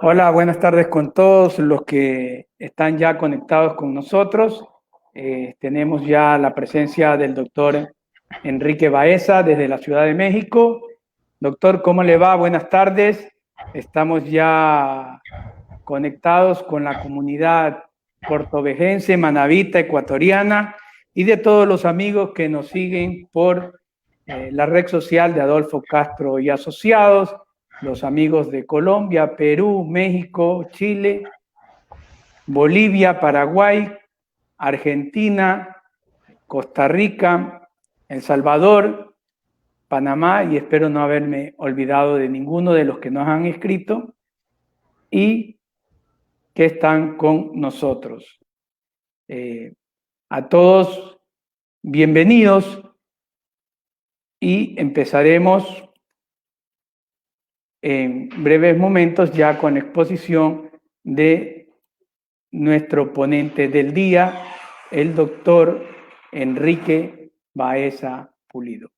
Hola, buenas tardes con todos los que están ya conectados con nosotros. Tenemos ya la presencia del doctor Enrique Baeza desde la Ciudad de México. Doctor, ¿cómo le va? Buenas tardes. Estamos ya conectados con la comunidad portovejense, manabita, ecuatoriana y de todos los amigos que nos siguen por la red social de Adolfo Castro y Asociados, los amigos de Colombia, Perú, México, Chile, Bolivia, Paraguay, Argentina, Costa Rica, El Salvador, Panamá, y espero no haberme olvidado de ninguno de los que nos han escrito y que están con nosotros. A todos, bienvenidos y empezaremos en breves momentos ya con la exposición de nuestro ponente del día, el doctor Enrique Baeza Pulido.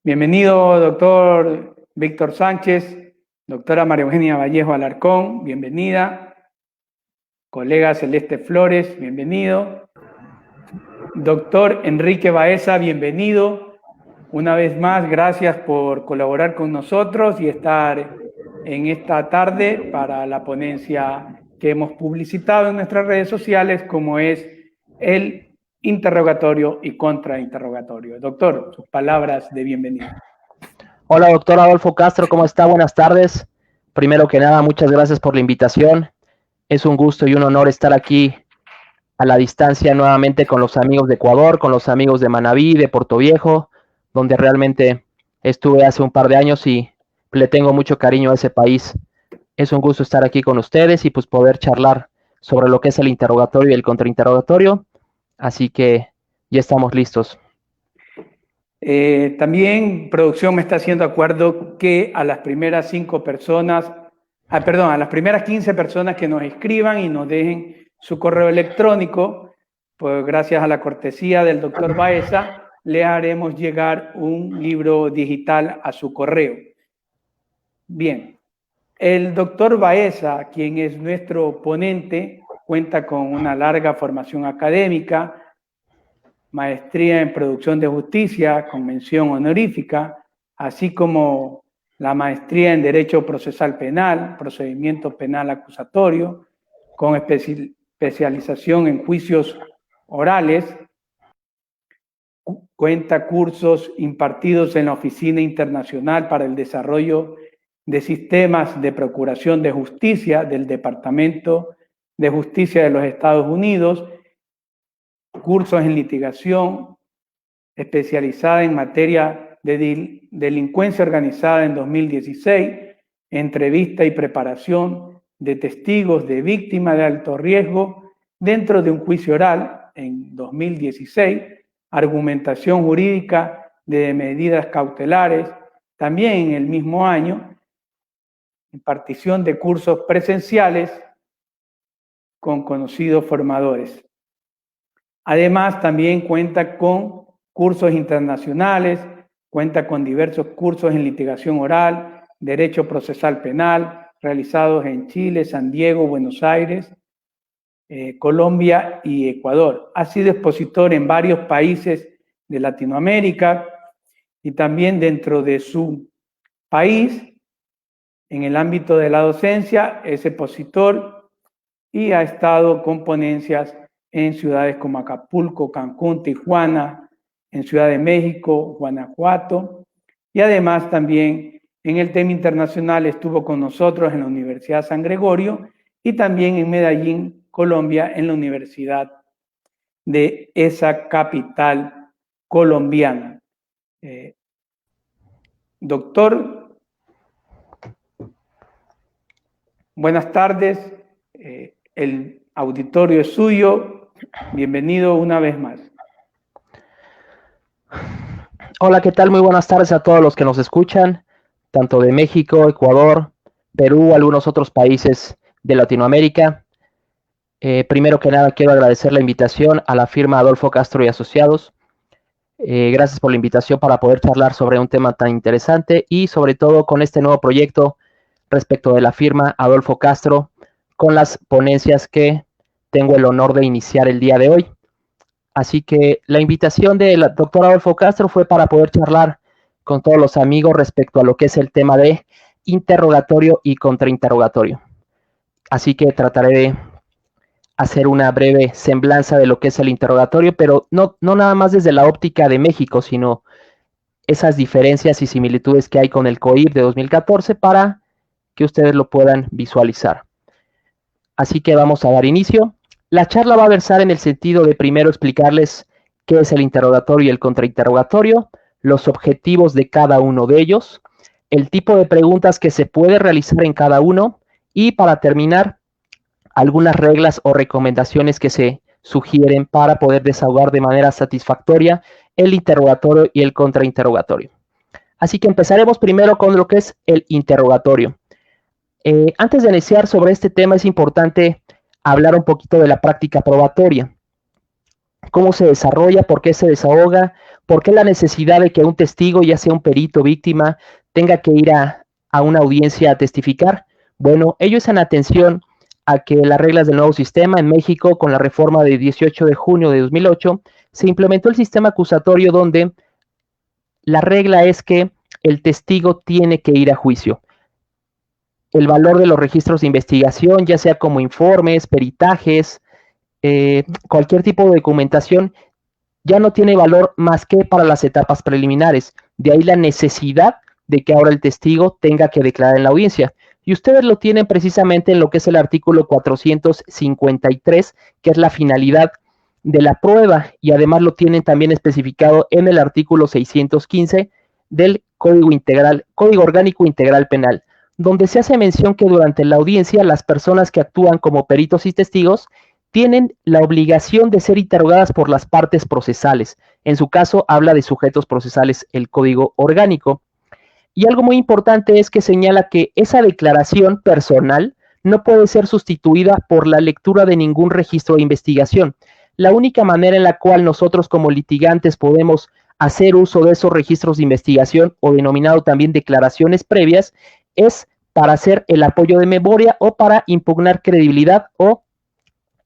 Bienvenido, doctor Víctor Sánchez, doctora María Eugenia Vallejo Alarcón, bienvenida. Colega Celeste Flores, bienvenido. Doctor Enrique Baeza, bienvenido. Una vez más, gracias por colaborar con nosotros y estar en esta tarde para la ponencia que hemos publicitado en nuestras redes sociales, como es el interrogatorio y contrainterrogatorio. Doctor, sus palabras de bienvenida. Hola, doctor Adolfo Castro, ¿cómo está? Buenas tardes. Primero que nada, muchas gracias por la invitación. Es un gusto y un honor estar aquí a la distancia nuevamente con los amigos de Ecuador, con los amigos de Manabí, de Portoviejo, donde realmente estuve hace un par de años y le tengo mucho cariño a ese país. Es un gusto estar aquí con ustedes y pues poder charlar sobre lo que es el interrogatorio y el contrainterrogatorio. Así que ya estamos listos. También producción me está haciendo acuerdo que a las primeras 5 personas, a las primeras 15 personas que nos escriban y nos dejen su correo electrónico, pues gracias a la cortesía del doctor Baeza, le haremos llegar un libro digital a su correo. Bien, el doctor Baeza, quien es nuestro ponente, cuenta con una larga formación académica, maestría en producción de justicia con mención honorífica, así como la maestría en Derecho Procesal Penal, Procedimiento Penal Acusatorio, con especialización en juicios orales. Cuenta cursos impartidos en la Oficina Internacional para el Desarrollo de Sistemas de Procuración de Justicia del Departamento de Justicia de los Estados Unidos, cursos en litigación especializada en materia de delincuencia organizada en 2016, entrevista y preparación de testigos de víctimas de alto riesgo dentro de un juicio oral en 2016, argumentación jurídica de medidas cautelares, también en el mismo año, impartición de cursos presenciales con conocidos formadores. Además, también cuenta con cursos internacionales, cuenta con diversos cursos en litigación oral, derecho procesal penal, realizados en Chile, San Diego, Buenos Aires, Colombia y Ecuador. Ha sido expositor en varios países de Latinoamérica y también dentro de su país, en el ámbito de la docencia, es expositor y ha estado con ponencias en ciudades como Acapulco, Cancún, Tijuana, en Ciudad de México, Guanajuato, y además también en el tema internacional estuvo con nosotros en la Universidad San Gregorio y también en Medellín, Colombia, en la Universidad de esa capital colombiana. Doctor, buenas tardes, el auditorio es suyo, bienvenido una vez más. Hola, ¿qué tal? Muy buenas tardes a todos los que nos escuchan, tanto de México, Ecuador, Perú, algunos otros países de Latinoamérica. Primero que nada, quiero agradecer la invitación a la firma Adolfo Castro y Asociados. Gracias por la invitación para poder charlar sobre un tema tan interesante y sobre todo con este nuevo proyecto respecto de la firma Adolfo Castro con las ponencias que tengo el honor de iniciar el día de hoy. Así que la invitación del doctor Adolfo Castro fue para poder charlar con todos los amigos respecto a lo que es el tema de interrogatorio y contrainterrogatorio. Así que trataré de hacer una breve semblanza de lo que es el interrogatorio, pero no nada más desde la óptica de México, sino esas diferencias y similitudes que hay con el COIP de 2014 para que ustedes lo puedan visualizar. Así que vamos a dar inicio. La charla va a versar en el sentido de primero explicarles qué es el interrogatorio y el contrainterrogatorio, los objetivos de cada uno de ellos, el tipo de preguntas que se puede realizar en cada uno y para terminar, algunas reglas o recomendaciones que se sugieren para poder desahogar de manera satisfactoria el interrogatorio y el contrainterrogatorio. Así que empezaremos primero con lo que es el interrogatorio. Antes de iniciar sobre este tema es importante hablar un poquito de la práctica probatoria. ¿Cómo se desarrolla? ¿Por qué se desahoga? ¿Por qué la necesidad de que un testigo, ya sea un perito, víctima, tenga que ir a una audiencia a testificar? Bueno, ello es en atención a que las reglas del nuevo sistema en México, con la reforma de 18 de junio de 2008, se implementó el sistema acusatorio donde la regla es que el testigo tiene que ir a juicio. El valor de los registros de investigación, ya sea como informes, peritajes, cualquier tipo de documentación, ya no tiene valor más que para las etapas preliminares. De ahí la necesidad de que ahora el testigo tenga que declarar en la audiencia. Y ustedes lo tienen precisamente en lo que es el artículo 453, que es la finalidad de la prueba, y además lo tienen también especificado en el artículo 615 del Código Orgánico Integral Penal, donde se hace mención que durante la audiencia las personas que actúan como peritos y testigos tienen la obligación de ser interrogadas por las partes procesales. En su caso, habla de sujetos procesales el Código Orgánico. Y algo muy importante es que señala que esa declaración personal no puede ser sustituida por la lectura de ningún registro de investigación. La única manera en la cual nosotros como litigantes podemos hacer uso de esos registros de investigación, o denominado también declaraciones previas, es para hacer el apoyo de memoria o para impugnar credibilidad o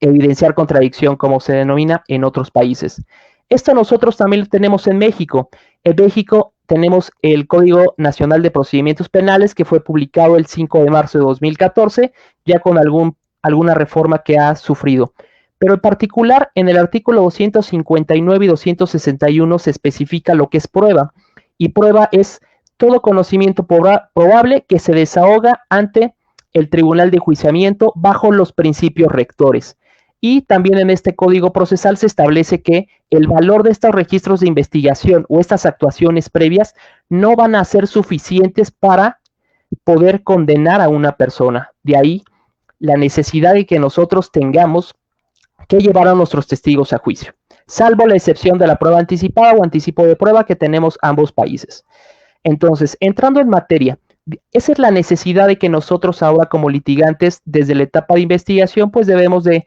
evidenciar contradicción, como se denomina en otros países. Esto nosotros también lo tenemos en México. En México tenemos el Código Nacional de Procedimientos Penales, que fue publicado el 5 de marzo de 2014, ya con alguna reforma que ha sufrido. Pero en particular, en el artículo 259 y 261 se especifica lo que es prueba. Y prueba es todo conocimiento probable que se desahoga ante el tribunal de enjuiciamiento bajo los principios rectores. Y también en este código procesal se establece que el valor de estos registros de investigación o estas actuaciones previas no van a ser suficientes para poder condenar a una persona. De ahí la necesidad de que nosotros tengamos que llevar a nuestros testigos a juicio, salvo la excepción de la prueba anticipada o anticipo de prueba que tenemos ambos países. Entonces, entrando en materia, esa es la necesidad de que nosotros ahora como litigantes, desde la etapa de investigación, pues debemos de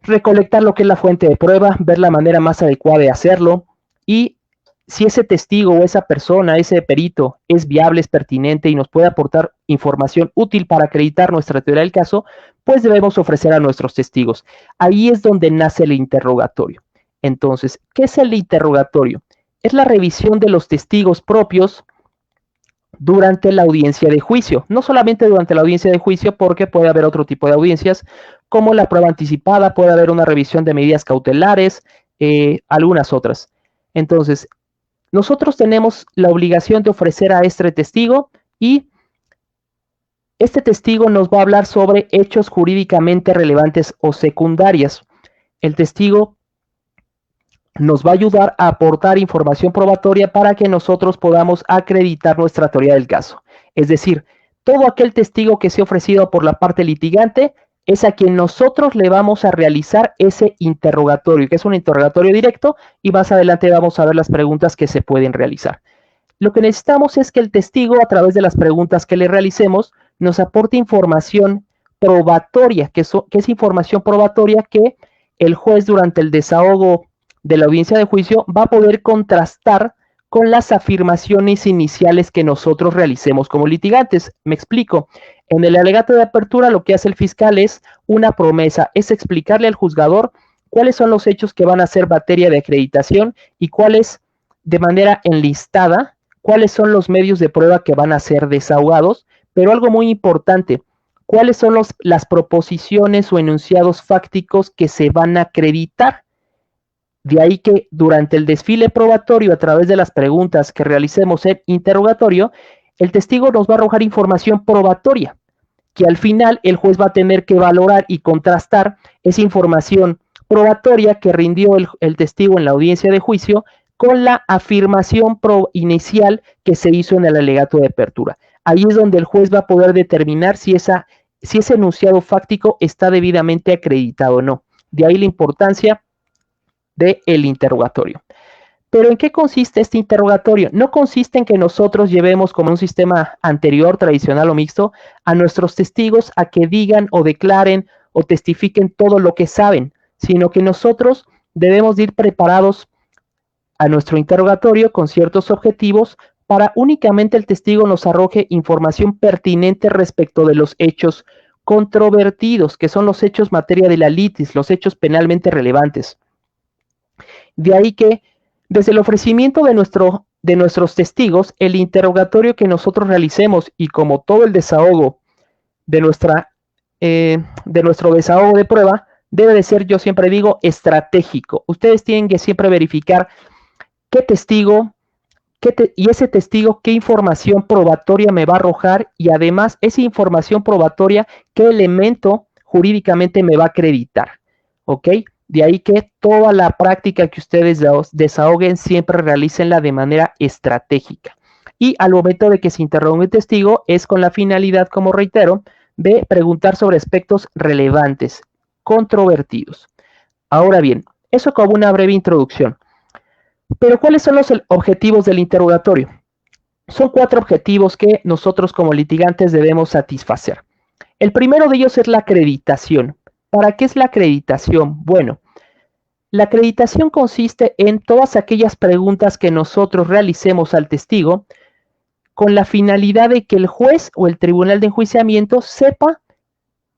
recolectar lo que es la fuente de prueba, ver la manera más adecuada de hacerlo, y si ese testigo o esa persona, ese perito, es viable, es pertinente y nos puede aportar información útil para acreditar nuestra teoría del caso, pues debemos ofrecer a nuestros testigos. Ahí es donde nace el interrogatorio. Entonces, ¿qué es el interrogatorio? Es la revisión de los testigos propios durante la audiencia de juicio. No solamente durante la audiencia de juicio, porque puede haber otro tipo de audiencias, como la prueba anticipada, puede haber una revisión de medidas cautelares, algunas otras. Entonces, nosotros tenemos la obligación de ofrecer a este testigo, y este testigo nos va a hablar sobre hechos jurídicamente relevantes o secundarias. El testigo nos va a ayudar a aportar información probatoria para que nosotros podamos acreditar nuestra teoría del caso. Es decir, todo aquel testigo que sea ofrecido por la parte litigante es a quien nosotros le vamos a realizar ese interrogatorio, que es un interrogatorio directo, y más adelante vamos a ver las preguntas que se pueden realizar. Lo que necesitamos es que el testigo, a través de las preguntas que le realicemos, nos aporte información probatoria, que es información probatoria que el juez durante el desahogo de la audiencia de juicio va a poder contrastar con las afirmaciones iniciales que nosotros realicemos como litigantes. Me explico. En el alegato de apertura lo que hace el fiscal es una promesa, es explicarle al juzgador cuáles son los hechos que van a ser materia de acreditación y cuáles, de manera enlistada, cuáles son los medios de prueba que van a ser desahogados, pero algo muy importante, cuáles son las proposiciones o enunciados fácticos que se van a acreditar. De ahí que durante el desfile probatorio, a través de las preguntas que realicemos en interrogatorio, el testigo nos va a arrojar información probatoria, que al final el juez va a tener que valorar y contrastar esa información probatoria que rindió el testigo en la audiencia de juicio con la afirmación inicial que se hizo en el alegato de apertura. Ahí es donde el juez va a poder determinar si ese enunciado fáctico está debidamente acreditado o no. De ahí la importancia del interrogatorio. ¿Pero en qué consiste este interrogatorio? No consiste en que nosotros llevemos, como un sistema anterior, tradicional o mixto, a nuestros testigos a que digan o declaren o testifiquen todo lo que saben, sino que nosotros debemos ir preparados a nuestro interrogatorio con ciertos objetivos para únicamente el testigo nos arroje información pertinente respecto de los hechos controvertidos, que son los hechos materia de la litis, los hechos penalmente relevantes. De ahí que, desde el ofrecimiento de nuestros testigos, el interrogatorio que nosotros realicemos y como todo el desahogo de nuestro desahogo de prueba, debe de ser, yo siempre digo, estratégico. Ustedes tienen que siempre verificar qué testigo, y ese testigo, qué información probatoria me va a arrojar y además esa información probatoria, qué elemento jurídicamente me va a acreditar. ¿Ok? De ahí que toda la práctica que ustedes desahoguen siempre realícenla de manera estratégica. Y al momento de que se interrogue un testigo es con la finalidad, como reitero, de preguntar sobre aspectos relevantes, controvertidos. Ahora bien, eso como una breve introducción. Pero ¿cuáles son los objetivos del interrogatorio? Son 4 objetivos que nosotros como litigantes debemos satisfacer. El primero de ellos es la acreditación. ¿Para qué es la acreditación? Bueno, la acreditación consiste en todas aquellas preguntas que nosotros realicemos al testigo con la finalidad de que el juez o el tribunal de enjuiciamiento sepa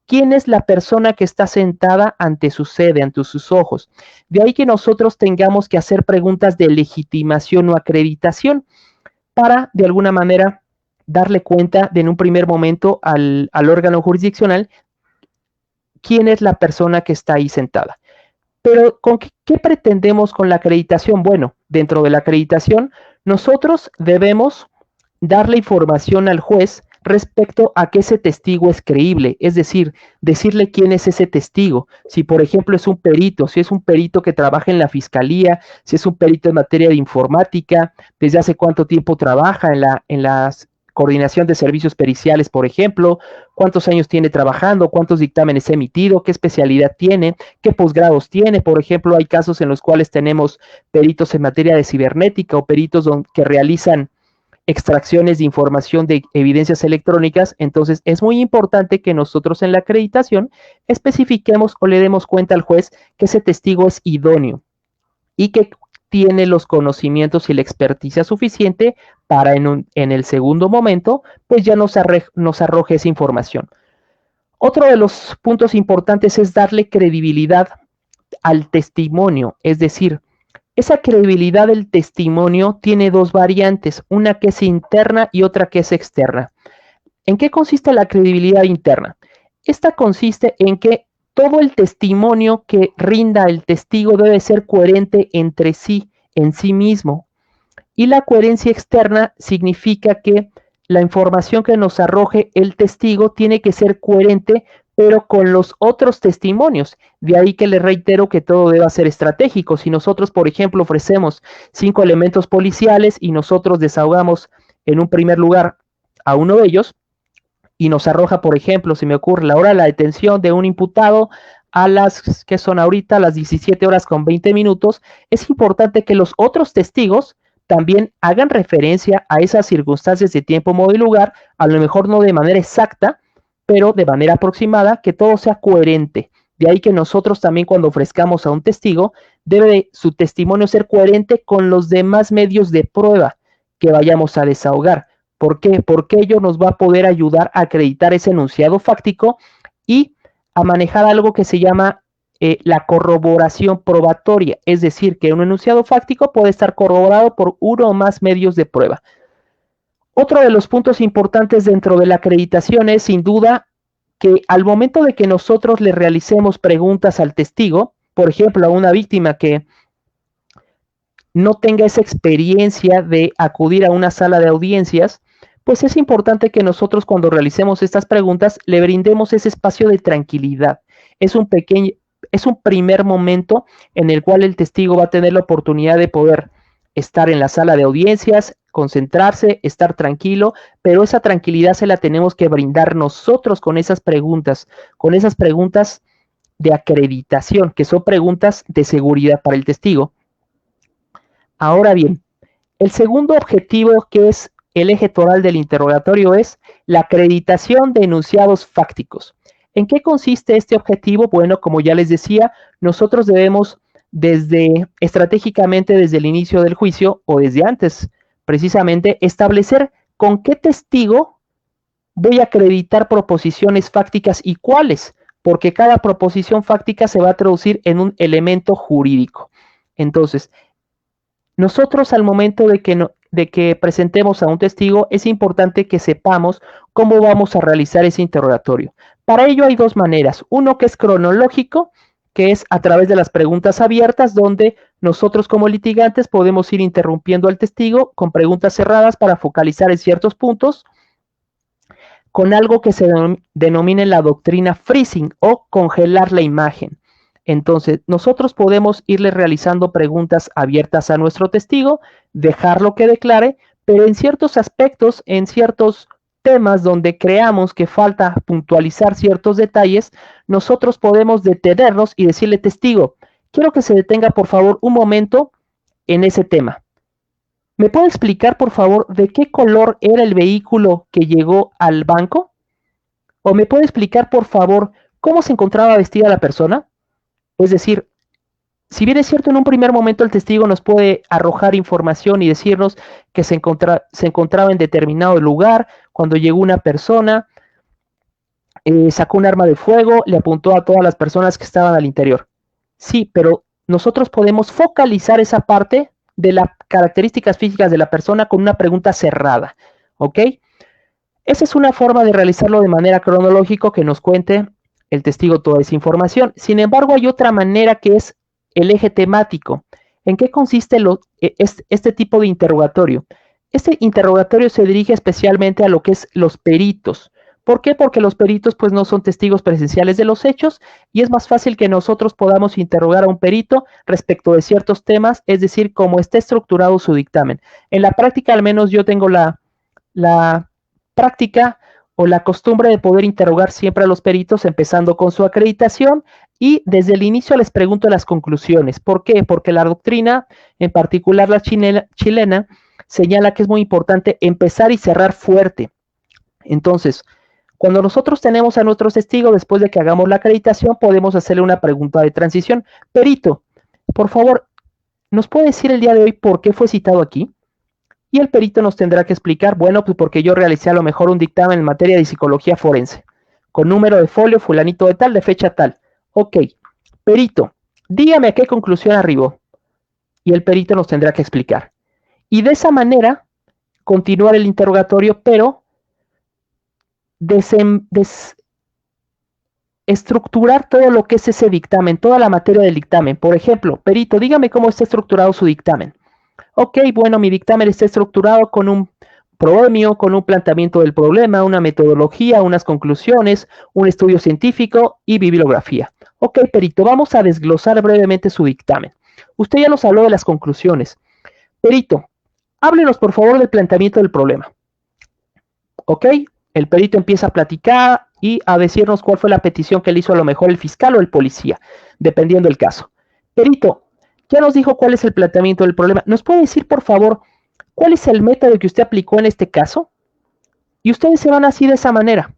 quién es la persona que está sentada ante su sede, ante sus ojos. De ahí que nosotros tengamos que hacer preguntas de legitimación o acreditación para, de alguna manera, darle cuenta de en un primer momento al órgano jurisdiccional quién es la persona que está ahí sentada. Pero ¿con qué pretendemos con la acreditación? Bueno, dentro de la acreditación, nosotros debemos darle información al juez respecto a que ese testigo es creíble, es decir, decirle quién es ese testigo. Si, por ejemplo, es un perito, si es un perito que trabaja en la fiscalía, si es un perito en materia de informática, desde hace cuánto tiempo trabaja en las coordinación de servicios periciales, por ejemplo, cuántos años tiene trabajando, cuántos dictámenes ha emitido, qué especialidad tiene, qué posgrados tiene. Por ejemplo, hay casos en los cuales tenemos peritos en materia de cibernética o peritos que realizan extracciones de información de evidencias electrónicas. Entonces, es muy importante que nosotros en la acreditación especifiquemos o le demos cuenta al juez que ese testigo es idóneo y que tiene los conocimientos y la experticia suficiente para en el segundo momento, pues ya nos arroje esa información. Otro de los puntos importantes es darle credibilidad al testimonio, es decir, esa credibilidad del testimonio tiene 2 variantes, una que es interna y otra que es externa. ¿En qué consiste la credibilidad interna? Esta consiste en que todo el testimonio que rinda el testigo debe ser coherente entre sí, en sí mismo. Y la coherencia externa significa que la información que nos arroje el testigo tiene que ser coherente, pero con los otros testimonios. De ahí que le reitero que todo debe ser estratégico. Si nosotros, por ejemplo, ofrecemos 5 elementos policiales y nosotros desahogamos en un primer lugar a uno de ellos, y nos arroja, por ejemplo, se me ocurre la hora de la detención de un imputado a las que son ahorita las 17 horas con 20 minutos, es importante que los otros testigos también hagan referencia a esas circunstancias de tiempo, modo y lugar, a lo mejor no de manera exacta, pero de manera aproximada, que todo sea coherente. De ahí que nosotros también cuando ofrezcamos a un testigo, debe su testimonio ser coherente con los demás medios de prueba que vayamos a desahogar. ¿Por qué? Porque ello nos va a poder ayudar a acreditar ese enunciado fáctico y a manejar algo que se llama la corroboración probatoria, es decir, que un enunciado fáctico puede estar corroborado por uno o más medios de prueba. Otro de los puntos importantes dentro de la acreditación es, sin duda, que al momento de que nosotros le realicemos preguntas al testigo, por ejemplo, a una víctima que no tenga esa experiencia de acudir a una sala de audiencias, pues es importante que nosotros cuando realicemos estas preguntas le brindemos ese espacio de tranquilidad. Es un primer momento en el cual el testigo va a tener la oportunidad de poder estar en la sala de audiencias, concentrarse, estar tranquilo, pero esa tranquilidad se la tenemos que brindar nosotros con esas preguntas de acreditación, que son preguntas de seguridad para el testigo. Ahora bien, el segundo objetivo, que es el eje toral del interrogatorio, es la acreditación de enunciados fácticos. ¿En qué consiste este objetivo? Bueno, como ya les decía, nosotros debemos estratégicamente desde el inicio del juicio o desde antes, precisamente, establecer con qué testigo voy a acreditar proposiciones fácticas y cuáles, porque cada proposición fáctica se va a traducir en un elemento jurídico. Entonces, nosotros al momento de que presentemos a un testigo, es importante que sepamos cómo vamos a realizar ese interrogatorio. Para ello hay dos maneras. Uno que es cronológico, que es a través de las preguntas abiertas, donde nosotros como litigantes podemos ir interrumpiendo al testigo con preguntas cerradas para focalizar en ciertos puntos, con algo que se denomina la doctrina freezing o congelar la imagen. Entonces, nosotros podemos irle realizando preguntas abiertas a nuestro testigo, dejarlo que declare, pero en ciertos aspectos, en ciertos temas donde creamos que falta puntualizar ciertos detalles, nosotros podemos detenernos y decirle, testigo, quiero que se detenga por favor un momento en ese tema. ¿Me puede explicar por favor de qué color era el vehículo que llegó al banco? ¿O me puede explicar por favor cómo se encontraba vestida la persona? Es decir, si bien es cierto, en un primer momento el testigo nos puede arrojar información y decirnos que se encontraba en determinado lugar, cuando llegó una persona, sacó un arma de fuego, le apuntó a todas las personas que estaban al interior. Sí, pero nosotros podemos focalizar esa parte de las características físicas de la persona con una pregunta cerrada, ¿ok? Esa es una forma de realizarlo de manera cronológica, que nos cuente el testigo toda esa información. Sin embargo, hay otra manera que es el eje temático. ¿En qué consiste este tipo de interrogatorio? Este interrogatorio se dirige especialmente a lo que es los peritos. ¿Por qué? Porque los peritos pues no son testigos presenciales de los hechos y es más fácil que nosotros podamos interrogar a un perito respecto de ciertos temas, es decir, cómo está estructurado su dictamen. En la práctica, al menos yo tengo la práctica o la costumbre de poder interrogar siempre a los peritos, empezando con su acreditación y desde el inicio les pregunto las conclusiones. ¿Por qué? Porque la doctrina, en particular la chilena, señala que es muy importante empezar y cerrar fuerte. Entonces, cuando nosotros tenemos a nuestros testigos, después de que hagamos la acreditación, podemos hacerle una pregunta de transición. Perito, por favor, ¿nos puede decir el día de hoy por qué fue citado aquí? Y el perito nos tendrá que explicar, bueno, pues porque yo realicé a lo mejor un dictamen en materia de psicología forense, con número de folio, fulanito de tal, de fecha tal. Ok, perito, dígame a qué conclusión arribó. Y el perito nos tendrá que explicar. Y de esa manera, continuar el interrogatorio, pero estructurar todo lo que es ese dictamen, toda la materia del dictamen. Por ejemplo, perito, dígame cómo está estructurado su dictamen. Ok, bueno, mi dictamen está estructurado con un proemio, con un planteamiento del problema, una metodología, unas conclusiones, un estudio científico y bibliografía. Ok, perito, vamos a desglosar brevemente su dictamen. Usted ya nos habló de las conclusiones. Perito, háblenos por favor del planteamiento del problema. Ok, el perito empieza a platicar y a decirnos cuál fue la petición que le hizo a lo mejor el fiscal o el policía, dependiendo del caso. Perito, ya nos dijo cuál es el planteamiento del problema. ¿Nos puede decir, por favor, cuál es el método que usted aplicó en este caso? Y ustedes se van así de esa manera.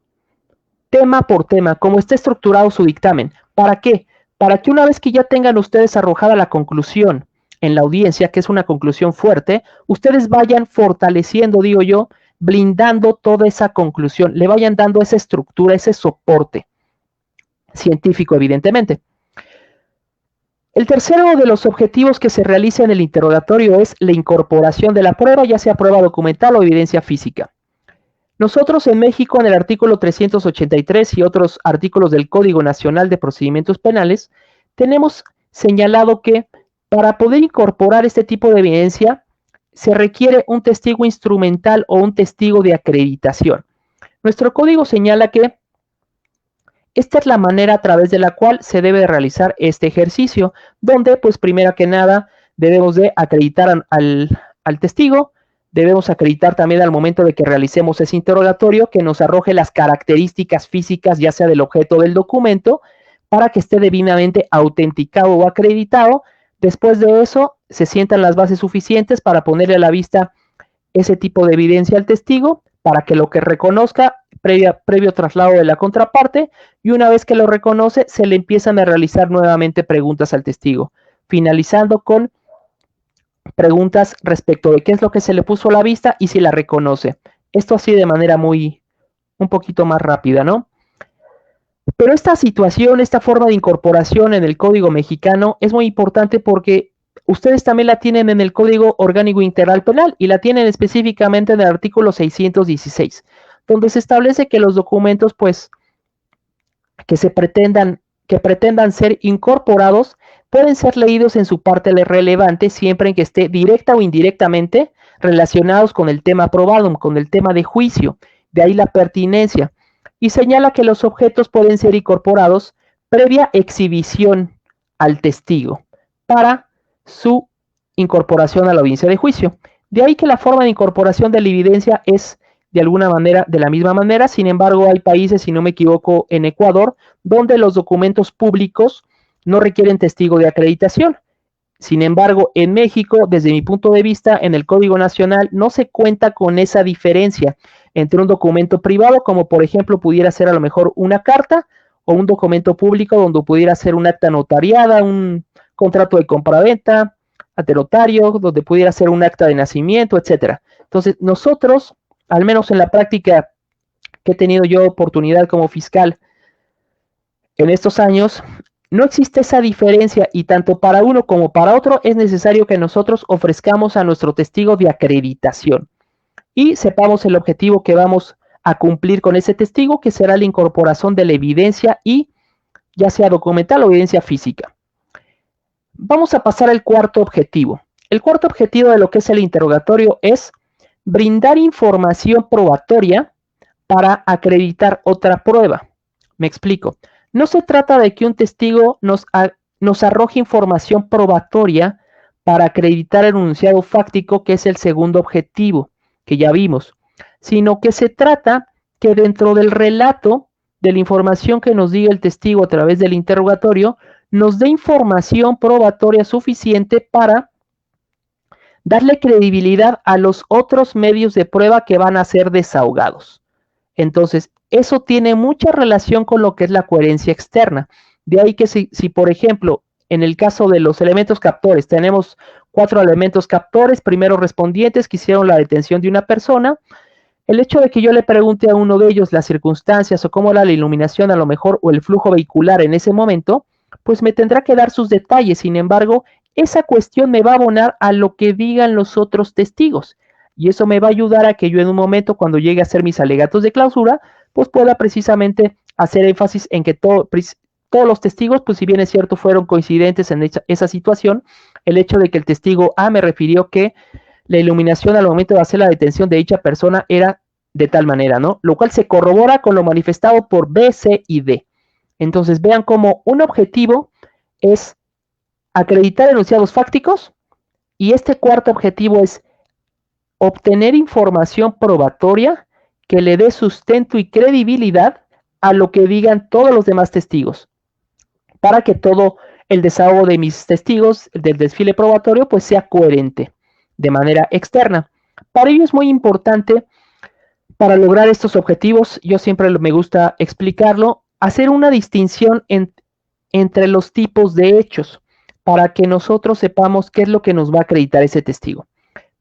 tema por tema, como está estructurado su dictamen. ¿Para qué? Para que una vez que ya tengan ustedes arrojada la conclusión en la audiencia, que es una conclusión fuerte, ustedes vayan fortaleciendo, digo yo, blindando toda esa conclusión, le vayan dando esa estructura, ese soporte científico, evidentemente. El tercero de los objetivos que se realiza en el interrogatorio es la incorporación de la prueba, ya sea prueba documental o evidencia física. Nosotros en México, en el artículo 383 y otros artículos del Código Nacional de Procedimientos Penales, tenemos señalado que para poder incorporar este tipo de evidencia se requiere un testigo instrumental o un testigo de acreditación. Nuestro código señala que esta es la manera a través de la cual se debe realizar este ejercicio, donde, pues, primero que nada, debemos de acreditar al testigo, debemos acreditar también al momento de que realicemos ese interrogatorio que nos arroje las características físicas, ya sea del objeto o del documento, para que esté debidamente autenticado o acreditado. Después de eso, se sientan las bases suficientes para ponerle a la vista ese tipo de evidencia al testigo, para que lo que reconozca, previo traslado de la contraparte, y una vez que lo reconoce, se le empiezan a realizar nuevamente preguntas al testigo, finalizando con preguntas respecto de qué es lo que se le puso a la vista y si la reconoce. Esto así de manera un poquito más rápida, ¿no? Pero esta situación, esta forma de incorporación en el Código Mexicano es muy importante porque ustedes también la tienen en el Código Orgánico Integral Penal y la tienen específicamente en el artículo 616, donde se establece que los documentos, pues, que pretendan ser incorporados, pueden ser leídos en su parte relevante siempre en que esté directa o indirectamente relacionados con el tema probado, con el tema de juicio. De ahí la pertinencia. Y señala que los objetos pueden ser incorporados previa exhibición al testigo para su incorporación a la audiencia de juicio. De ahí que la forma de incorporación de la evidencia es de alguna manera de la misma manera. Sin embargo, hay países, si no me equivoco, en Ecuador, donde los documentos públicos no requieren testigo de acreditación. Sin embargo, en México, desde mi punto de vista, en el Código Nacional no se cuenta con esa diferencia entre un documento privado, como por ejemplo pudiera ser a lo mejor una carta, o un documento público donde pudiera ser un acta notariada, un contrato de compraventa ante notario, donde pudiera ser un acta de nacimiento, etcétera. Entonces, nosotros, al menos en la práctica que he tenido yo oportunidad como fiscal en estos años, no existe esa diferencia y tanto para uno como para otro es necesario que nosotros ofrezcamos a nuestro testigo de acreditación y sepamos el objetivo que vamos a cumplir con ese testigo, que será la incorporación de la evidencia y ya sea documental o evidencia física. Vamos a pasar al cuarto objetivo. El cuarto objetivo de lo que es el interrogatorio es brindar información probatoria para acreditar otra prueba. Me explico. No se trata de que un testigo nos arroje información probatoria para acreditar el enunciado fáctico, que es el segundo objetivo que ya vimos, sino que se trata que dentro del relato de la información que nos diga el testigo a través del interrogatorio, nos dé información probatoria suficiente para darle credibilidad a los otros medios de prueba que van a ser desahogados. Entonces, eso tiene mucha relación con lo que es la coherencia externa. De ahí que si por ejemplo, en el caso de los elementos captores, tenemos 4 elementos captores, primeros respondientes que hicieron la detención de una persona, el hecho de que yo le pregunte a uno de ellos las circunstancias o cómo era la iluminación a lo mejor o el flujo vehicular en ese momento, pues me tendrá que dar sus detalles. Sin embargo, esa cuestión me va a abonar a lo que digan los otros testigos. Y eso me va a ayudar a que yo en un momento, cuando llegue a hacer mis alegatos de clausura, pues pueda precisamente hacer énfasis en que todos los testigos, pues si bien es cierto, fueron coincidentes en esa situación, el hecho de que el testigo A me refirió que la iluminación al momento de hacer la detención de dicha persona era de tal manera, ¿no? Lo cual se corrobora con lo manifestado por B, C y D. Entonces vean cómo un objetivo es acreditar enunciados fácticos y este cuarto objetivo es obtener información probatoria que le dé sustento y credibilidad a lo que digan todos los demás testigos, para que todo el desahogo de mis testigos del desfile probatorio pues sea coherente de manera externa. Para ello es muy importante Para lograr estos objetivos, yo siempre me gusta explicarlo, hacer una distinción entre los tipos de hechos para que nosotros sepamos qué es lo que nos va a acreditar ese testigo.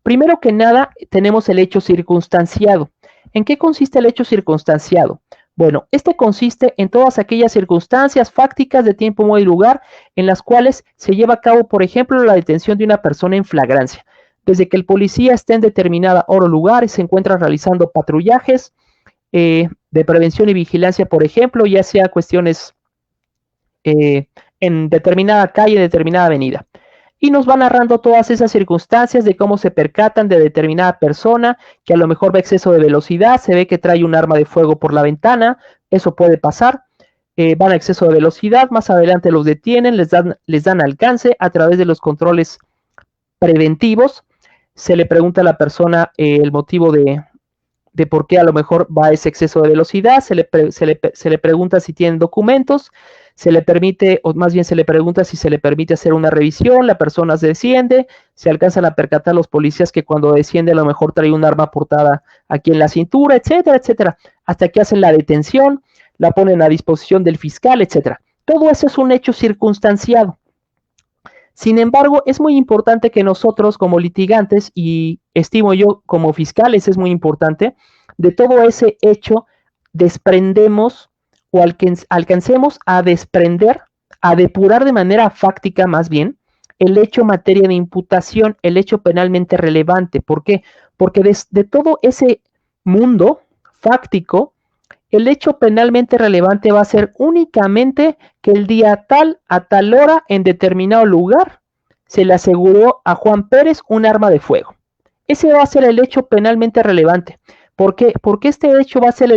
Primero que nada, tenemos el hecho circunstanciado. ¿En qué consiste el hecho circunstanciado? Bueno, este consiste en todas aquellas circunstancias fácticas de tiempo, modo y lugar en las cuales se lleva a cabo, por ejemplo, la detención de una persona en flagrancia. Desde que el policía esté en determinada hora o lugar y se encuentra realizando patrullajes de prevención y vigilancia, por ejemplo, ya sea cuestiones en determinada calle, determinada avenida. Y nos va narrando todas esas circunstancias de cómo se percatan de determinada persona que a lo mejor va a exceso de velocidad, se ve que trae un arma de fuego por la ventana, eso puede pasar, van a exceso de velocidad, más adelante los detienen, les dan alcance a través de los controles preventivos, se le pregunta a la persona el motivo de por qué a lo mejor va a ese exceso de velocidad, se le pregunta si tienen documentos, se le permite, o más bien se le pregunta si se le permite hacer una revisión, la persona se desciende, se alcanzan a percatar los policías que cuando desciende a lo mejor trae un arma apuntada aquí en la cintura, etcétera, etcétera, hasta que hacen la detención, la ponen a disposición del fiscal, etcétera. Todo eso es un hecho circunstanciado. Sin embargo, es muy importante que nosotros como litigantes, y estimo yo como fiscales es muy importante, de todo ese hecho desprendemos o alcancemos a desprender, a depurar de manera fáctica más bien, el hecho materia de imputación, el hecho penalmente relevante. ¿Por qué? Porque de todo ese mundo fáctico, el hecho penalmente relevante va a ser únicamente que el día tal, a tal hora, en determinado lugar, se le aseguró a Juan Pérez un arma de fuego. Ese va a ser el hecho penalmente relevante. ¿Por qué? Porque este hecho va a ser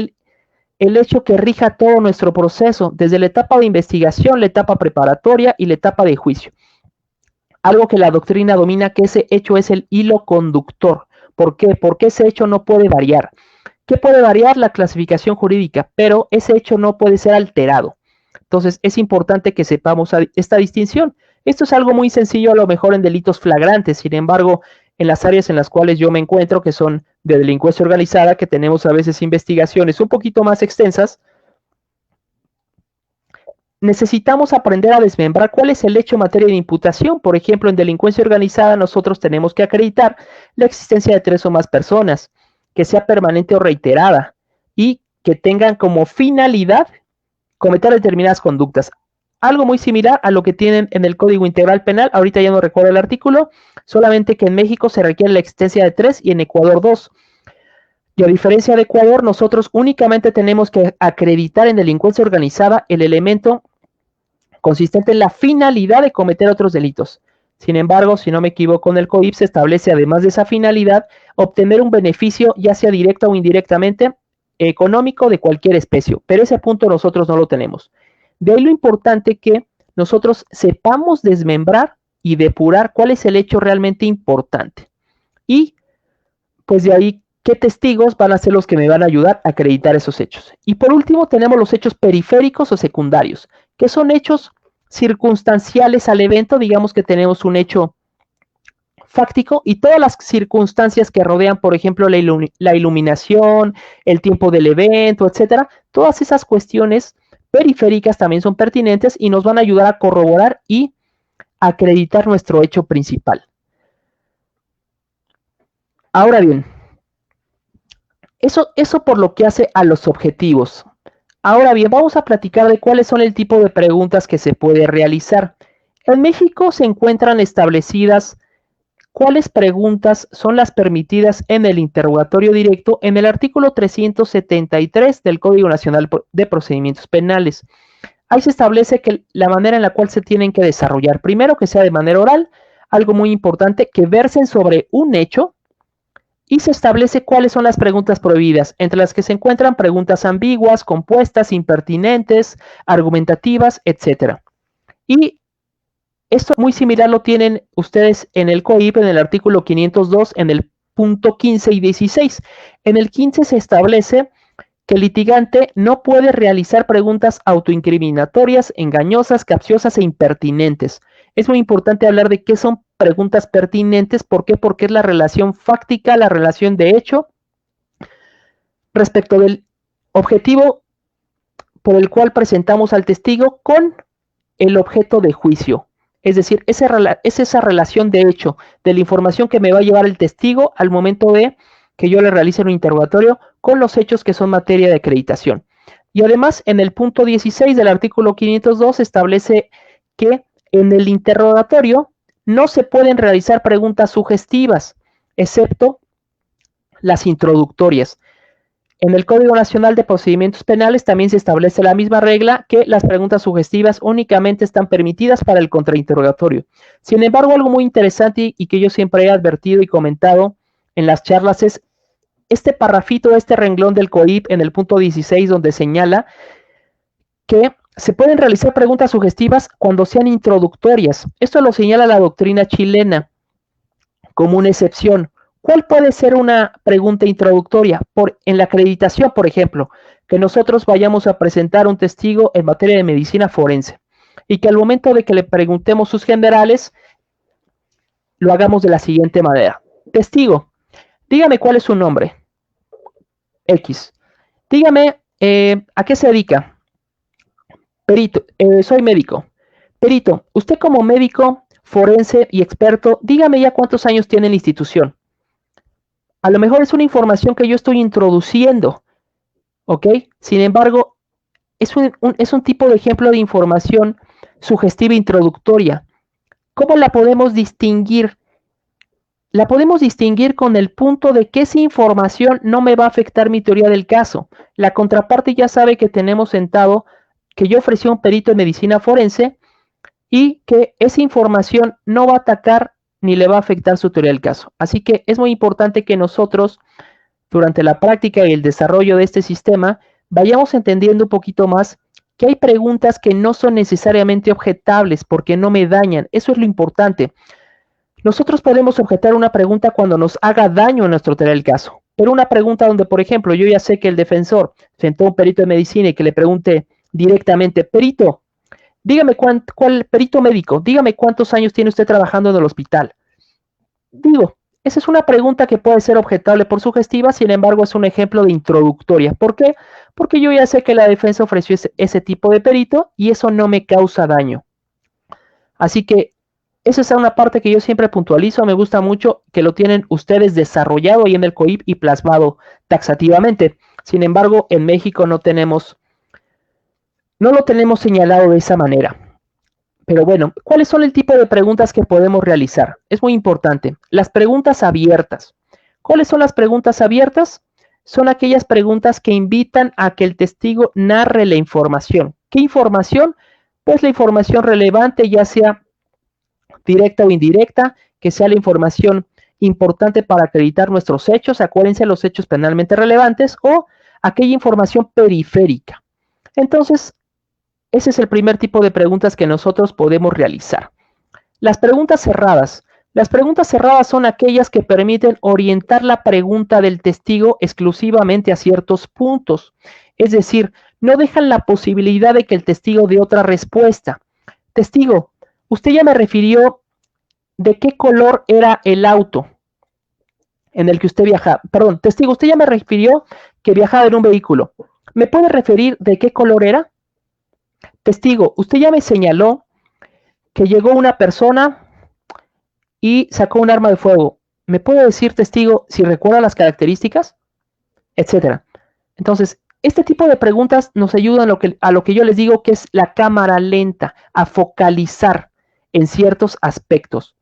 el hecho que rija todo nuestro proceso, desde la etapa de investigación, la etapa preparatoria y la etapa de juicio. Algo que la doctrina domina, que ese hecho es el hilo conductor. ¿Por qué? Porque ese hecho no puede variar. ¿Qué puede variar? La clasificación jurídica, pero ese hecho no puede ser alterado. Entonces, es importante que sepamos esta distinción. Esto es algo muy sencillo a lo mejor en delitos flagrantes, sin embargo, en las áreas en las cuales yo me encuentro, que son de delincuencia organizada, que tenemos a veces investigaciones un poquito más extensas, necesitamos aprender a desmembrar cuál es el hecho en materia de imputación. Por ejemplo, en delincuencia organizada nosotros tenemos que acreditar la existencia de 3 o más personas, que sea permanente o reiterada y que tengan como finalidad cometer determinadas conductas. Algo muy similar a lo que tienen en el Código Integral Penal, ahorita ya no recuerdo el artículo, solamente que en México se requiere la existencia de 3 y en Ecuador 2. Y a diferencia de Ecuador, nosotros únicamente tenemos que acreditar en delincuencia organizada el elemento consistente en la finalidad de cometer otros delitos. Sin embargo, si no me equivoco, en el COIP se establece, además de esa finalidad, obtener un beneficio, ya sea directa o indirectamente, económico de cualquier especie. Pero ese punto nosotros no lo tenemos. De ahí lo importante que nosotros sepamos desmembrar y depurar cuál es el hecho realmente importante. Y pues de ahí, ¿qué testigos van a ser los que me van a ayudar a acreditar esos hechos? Y por último, tenemos los hechos periféricos o secundarios, que son hechos circunstanciales al evento. Digamos que tenemos un hecho fáctico y todas las circunstancias que rodean, por ejemplo, la iluminación, el tiempo del evento, etcétera. Todas esas cuestiones periféricas también son pertinentes y nos van a ayudar a corroborar y acreditar nuestro hecho principal. Ahora bien, eso por lo que hace a los objetivos. Ahora bien, vamos a platicar de cuáles son el tipo de preguntas que se puede realizar. En México se encuentran establecidas cuáles preguntas son las permitidas en el interrogatorio directo en el artículo 373 del Código Nacional de Procedimientos Penales. Ahí se establece que la manera en la cual se tienen que desarrollar, primero que sea de manera oral, algo muy importante, que versen sobre un hecho, y se establece cuáles son las preguntas prohibidas, entre las que se encuentran preguntas ambiguas, compuestas, impertinentes, argumentativas, etc. Y esto muy similar lo tienen ustedes en el COIP, en el artículo 502, en el punto 15 y 16. En el 15 se establece que el litigante no puede realizar preguntas autoincriminatorias, engañosas, capciosas e impertinentes. Es muy importante hablar de qué son preguntas pertinentes. ¿Por qué? Porque es la relación fáctica, la relación de hecho respecto del objetivo por el cual presentamos al testigo con el objeto de juicio. Es decir, es esa relación de hecho de la información que me va a llevar el testigo al momento de que yo le realice un interrogatorio con los hechos que son materia de acreditación. Y además, en el punto 16 del artículo 502 establece que en el interrogatorio no se pueden realizar preguntas sugestivas, excepto las introductorias. En el Código Nacional de Procedimientos Penales también se establece la misma regla, que las preguntas sugestivas únicamente están permitidas para el contrainterrogatorio. Sin embargo, algo muy interesante y que yo siempre he advertido y comentado en las charlas es este parrafito, este renglón del COIP en el punto 16, donde señala que se pueden realizar preguntas sugestivas cuando sean introductorias. Esto lo señala la doctrina chilena como una excepción. ¿Cuál puede ser una pregunta introductoria? En la acreditación, por ejemplo, que nosotros vayamos a presentar un testigo en materia de medicina forense y que al momento de que le preguntemos sus generales, lo hagamos de la siguiente manera. Testigo, dígame cuál es su nombre. X. Dígame, ¿a qué se dedica? Perito, soy médico. Perito, usted como médico forense y experto, dígame ya cuántos años tiene la institución. A lo mejor es una información que yo estoy introduciendo, ¿ok? Sin embargo, es un tipo de ejemplo de información sugestiva introductoria. ¿Cómo la podemos distinguir? La podemos distinguir con el punto de que esa información no me va a afectar mi teoría del caso. La contraparte ya sabe que tenemos sentado que yo ofrecí a un perito en medicina forense y que esa información no va a atacar ni le va a afectar su teoría del caso. Así que es muy importante que nosotros, durante la práctica y el desarrollo de este sistema, vayamos entendiendo un poquito más que hay preguntas que no son necesariamente objetables porque no me dañan. Eso es lo importante. Nosotros podemos objetar una pregunta cuando nos haga daño a nuestro teoría del caso. Pero una pregunta donde, por ejemplo, yo ya sé que el defensor sentó a un perito de medicina y que le pregunte directamente, perito, dígame perito médico, dígame cuántos años tiene usted trabajando en el hospital. Digo, esa es una pregunta que puede ser objetable por sugestiva, sin embargo es un ejemplo de introductoria. ¿Por qué? Porque yo ya sé que la defensa ofreció ese tipo de perito y eso no me causa daño. Así que esa es una parte que yo siempre puntualizo, me gusta mucho que lo tienen ustedes desarrollado ahí en el COIP y plasmado taxativamente. Sin embargo, en México no lo tenemos señalado de esa manera. Pero bueno, ¿cuáles son el tipo de preguntas que podemos realizar? Es muy importante. Las preguntas abiertas. ¿Cuáles son las preguntas abiertas? Son aquellas preguntas que invitan a que el testigo narre la información. ¿Qué información? Pues la información relevante, ya sea directa o indirecta, que sea la información importante para acreditar nuestros hechos, acuérdense los hechos penalmente relevantes, o aquella información periférica. Entonces, ese es el primer tipo de preguntas que nosotros podemos realizar. Las preguntas cerradas. Las preguntas cerradas son aquellas que permiten orientar la pregunta del testigo exclusivamente a ciertos puntos. Es decir, no dejan la posibilidad de que el testigo dé otra respuesta. Testigo, usted ya me refirió de qué color era el auto en el que usted viajaba. Perdón, testigo, usted ya me refirió que viajaba en un vehículo. ¿Me puede referir de qué color era? Testigo, usted ya me señaló que llegó una persona y sacó un arma de fuego. ¿Me puede decir, testigo, si recuerda las características? Etcétera. Entonces, este tipo de preguntas nos ayudan a lo que yo les digo que es la cámara lenta, a focalizar en ciertos aspectos.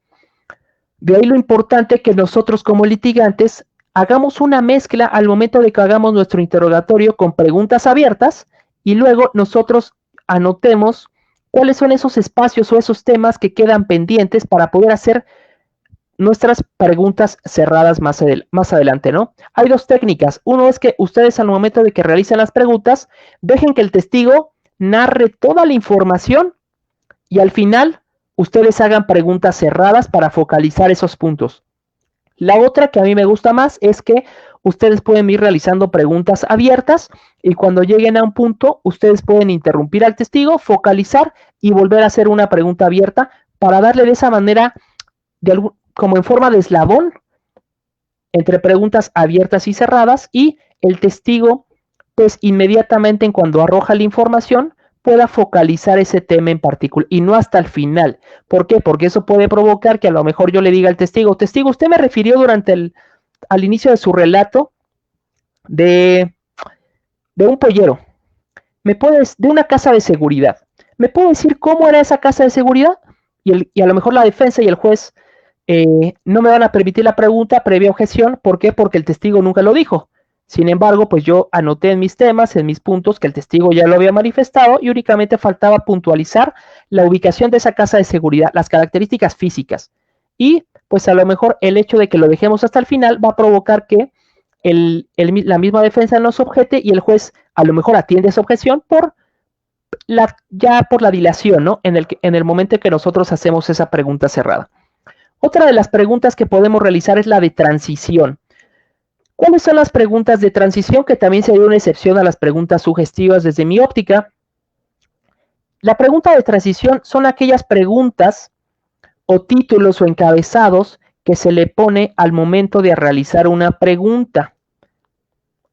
De ahí lo importante que nosotros como litigantes hagamos una mezcla al momento de que hagamos nuestro interrogatorio con preguntas abiertas y luego nosotros anotemos cuáles son esos espacios o esos temas que quedan pendientes para poder hacer nuestras preguntas cerradas más adelante, ¿no? Hay dos técnicas. Uno es que ustedes al momento de que realicen las preguntas, dejen que el testigo narre toda la información y al final ustedes hagan preguntas cerradas para focalizar esos puntos. La otra que a mí me gusta más es que ustedes pueden ir realizando preguntas abiertas y cuando lleguen a un punto, ustedes pueden interrumpir al testigo, focalizar y volver a hacer una pregunta abierta para darle de esa manera, como en forma de eslabón, entre preguntas abiertas y cerradas, y el testigo, pues inmediatamente en cuando arroja la información, pueda focalizar ese tema en particular y no hasta el final. ¿Por qué? Porque eso puede provocar que a lo mejor yo le diga al testigo, usted me refirió al inicio de su relato de un pollero, de una casa de seguridad. ¿Me puede decir cómo era esa casa de seguridad? Y a lo mejor la defensa y el juez no me van a permitir la pregunta previa objeción. ¿Por qué? Porque el testigo nunca lo dijo. Sin embargo, pues yo anoté en mis temas, en mis puntos, que el testigo ya lo había manifestado y únicamente faltaba puntualizar la ubicación de esa casa de seguridad, las características físicas. Y pues a lo mejor el hecho de que lo dejemos hasta el final va a provocar que la misma defensa nos objete y el juez a lo mejor atiende esa objeción por la dilación, ¿no? En el momento en que nosotros hacemos esa pregunta cerrada. Otra de las preguntas que podemos realizar es la de transición. ¿Cuáles son las preguntas de transición? Que también sería una excepción a las preguntas sugestivas desde mi óptica. La pregunta de transición son aquellas preguntas o títulos o encabezados que se le pone al momento de realizar una pregunta.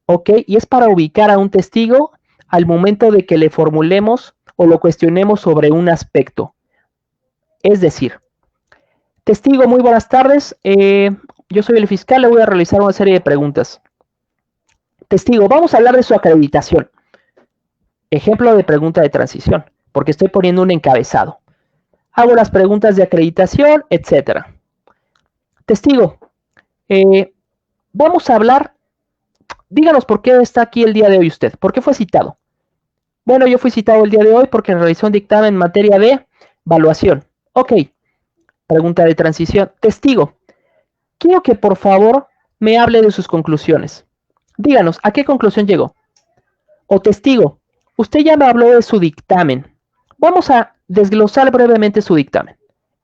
¿Ok? Y es para ubicar a un testigo al momento de que le formulemos o lo cuestionemos sobre un aspecto. Es decir, testigo, muy buenas tardes. Yo soy el fiscal, le voy a realizar una serie de preguntas. Testigo, vamos a hablar de su acreditación. Ejemplo de pregunta de transición, porque estoy poniendo un encabezado. Hago las preguntas de acreditación, etc. Testigo, vamos a hablar, díganos por qué está aquí el día de hoy usted, ¿por qué fue citado? Bueno, yo fui citado el día de hoy porque realizó un dictamen en materia de evaluación. Ok, pregunta de transición. Testigo, quiero que por favor me hable de sus conclusiones. Díganos, ¿a qué conclusión llegó? O testigo, usted ya me habló de su dictamen. Vamos a desglosar brevemente su dictamen.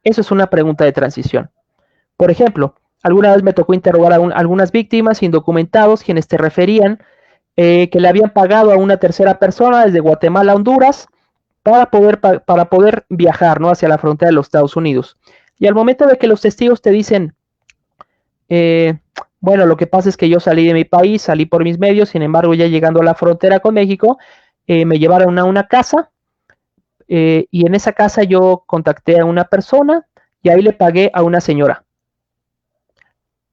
Eso es una pregunta de transición. Por ejemplo, alguna vez me tocó interrogar a algunas víctimas indocumentados quienes te referían que le habían pagado a una tercera persona desde Guatemala a Honduras para poder viajar, ¿no?, hacia la frontera de los Estados Unidos. Y al momento de que los testigos te dicen, bueno, lo que pasa es que yo salí de mi país, salí por mis medios, sin embargo, ya llegando a la frontera con México, me llevaron a una casa y en esa casa yo contacté a una persona y ahí le pagué a una señora.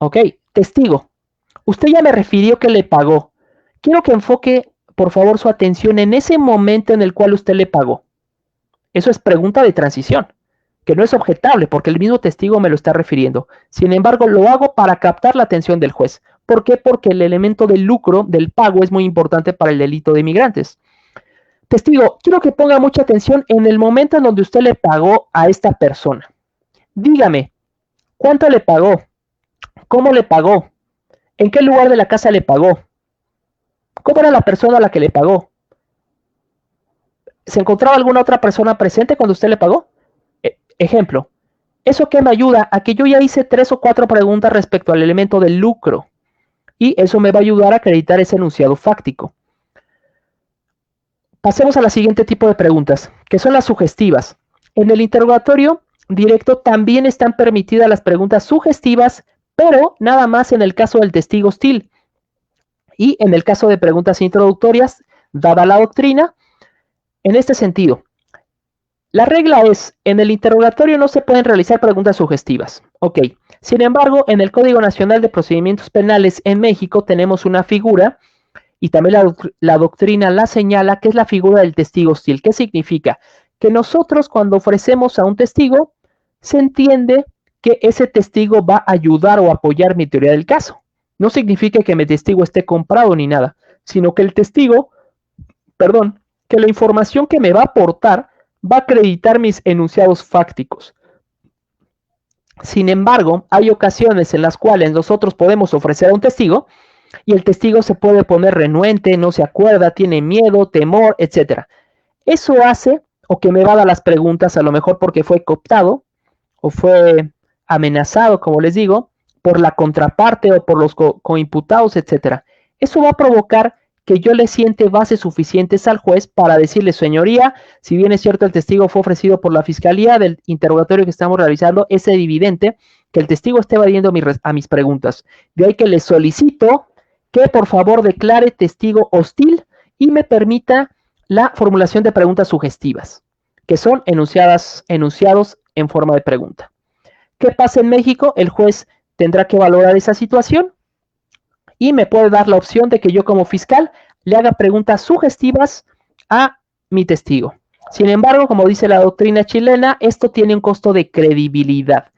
Ok, testigo, usted ya me refirió que le pagó. Quiero que enfoque, por favor, su atención en ese momento en el cual usted le pagó. Eso es pregunta de transición, que no es objetable porque el mismo testigo me lo está refiriendo. Sin embargo, lo hago para captar la atención del juez. ¿Por qué? Porque el elemento del lucro, del pago, es muy importante para el delito de inmigrantes. Testigo, quiero que ponga mucha atención en el momento en donde usted le pagó a esta persona. Dígame, ¿cuánto le pagó? ¿Cómo le pagó? ¿En qué lugar de la casa le pagó? ¿Cómo era la persona a la que le pagó? ¿Se encontraba alguna otra persona presente cuando usted le pagó? Ejemplo, ¿eso qué me ayuda? A que yo ya hice 3 o 4 preguntas respecto al elemento del lucro. Y eso me va a ayudar a acreditar ese enunciado fáctico. Pasemos a la siguiente tipo de preguntas, que son las sugestivas. En el interrogatorio directo también están permitidas las preguntas sugestivas, pero nada más en el caso del testigo hostil. Y en el caso de preguntas introductorias, dada la doctrina, en este sentido, la regla es, en el interrogatorio no se pueden realizar preguntas sugestivas. Ok, sin embargo, en el Código Nacional de Procedimientos Penales en México tenemos una figura, y también la doctrina la señala, que es la figura del testigo hostil. ¿Qué significa? Que nosotros cuando ofrecemos a un testigo, se entiende que ese testigo va a ayudar o apoyar mi teoría del caso. No significa que mi testigo esté comprado ni nada, sino que el testigo, que la información que me va a aportar va a acreditar mis enunciados fácticos. Sin embargo, hay ocasiones en las cuales nosotros podemos ofrecer a un testigo y el testigo se puede poner renuente, no se acuerda, tiene miedo, temor, etc. Eso hace, o que me va a dar las preguntas, a lo mejor porque fue cooptado o fue amenazado, como les digo, por la contraparte o por los coimputados, etc. Eso va a provocar que yo le siente bases suficientes al juez para decirle, señoría, si bien es cierto el testigo fue ofrecido por la fiscalía del interrogatorio que estamos realizando, es evidente que el testigo esté evadiendo a mis preguntas. De ahí que le solicito que por favor declare testigo hostil y me permita la formulación de preguntas sugestivas, que son enunciados en forma de pregunta. ¿Qué pasa en México? El juez tendrá que valorar esa situación y me puede dar la opción de que yo como fiscal le haga preguntas sugestivas a mi testigo. Sin embargo, como dice la doctrina chilena, esto tiene un costo de credibilidad.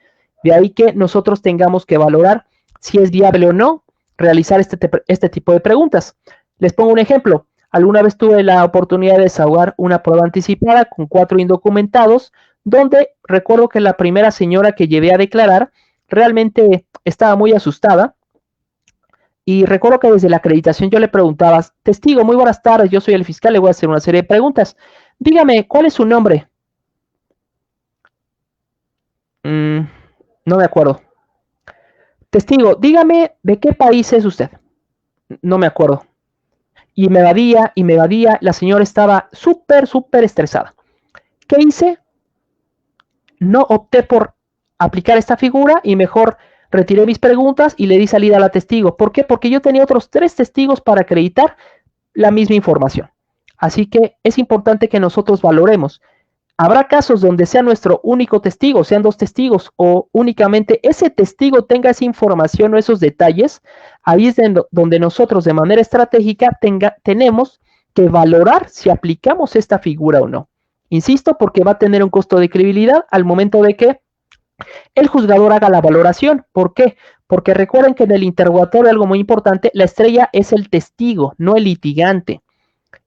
De ahí que nosotros tengamos que valorar si es viable o no realizar este tipo de preguntas. Les pongo un ejemplo. Alguna vez tuve la oportunidad de desahogar una prueba anticipada con 4 indocumentados, donde recuerdo que la primera señora que llevé a declarar realmente estaba muy asustada. Y recuerdo que desde la acreditación yo le preguntaba, testigo, muy buenas tardes, yo soy el fiscal, le voy a hacer una serie de preguntas. Dígame, ¿cuál es su nombre? No me acuerdo. Testigo, dígame, ¿de qué país es usted? No me acuerdo. Y me evadía, la señora estaba súper estresada. ¿Qué hice? No opté por aplicar esta figura y mejor retiré mis preguntas y le di salida a la testigo. ¿Por qué? Porque yo tenía otros 3 testigos para acreditar la misma información. Así que es importante que nosotros valoremos. Habrá casos donde sea nuestro único testigo, sean 2 testigos o únicamente ese testigo tenga esa información o esos detalles. Ahí es donde nosotros de manera estratégica tenemos que valorar si aplicamos esta figura o no. Insisto, porque va a tener un costo de credibilidad al momento de que el juzgador haga la valoración. ¿Por qué? Porque recuerden que en el interrogatorio algo muy importante, la estrella es el testigo, no el litigante.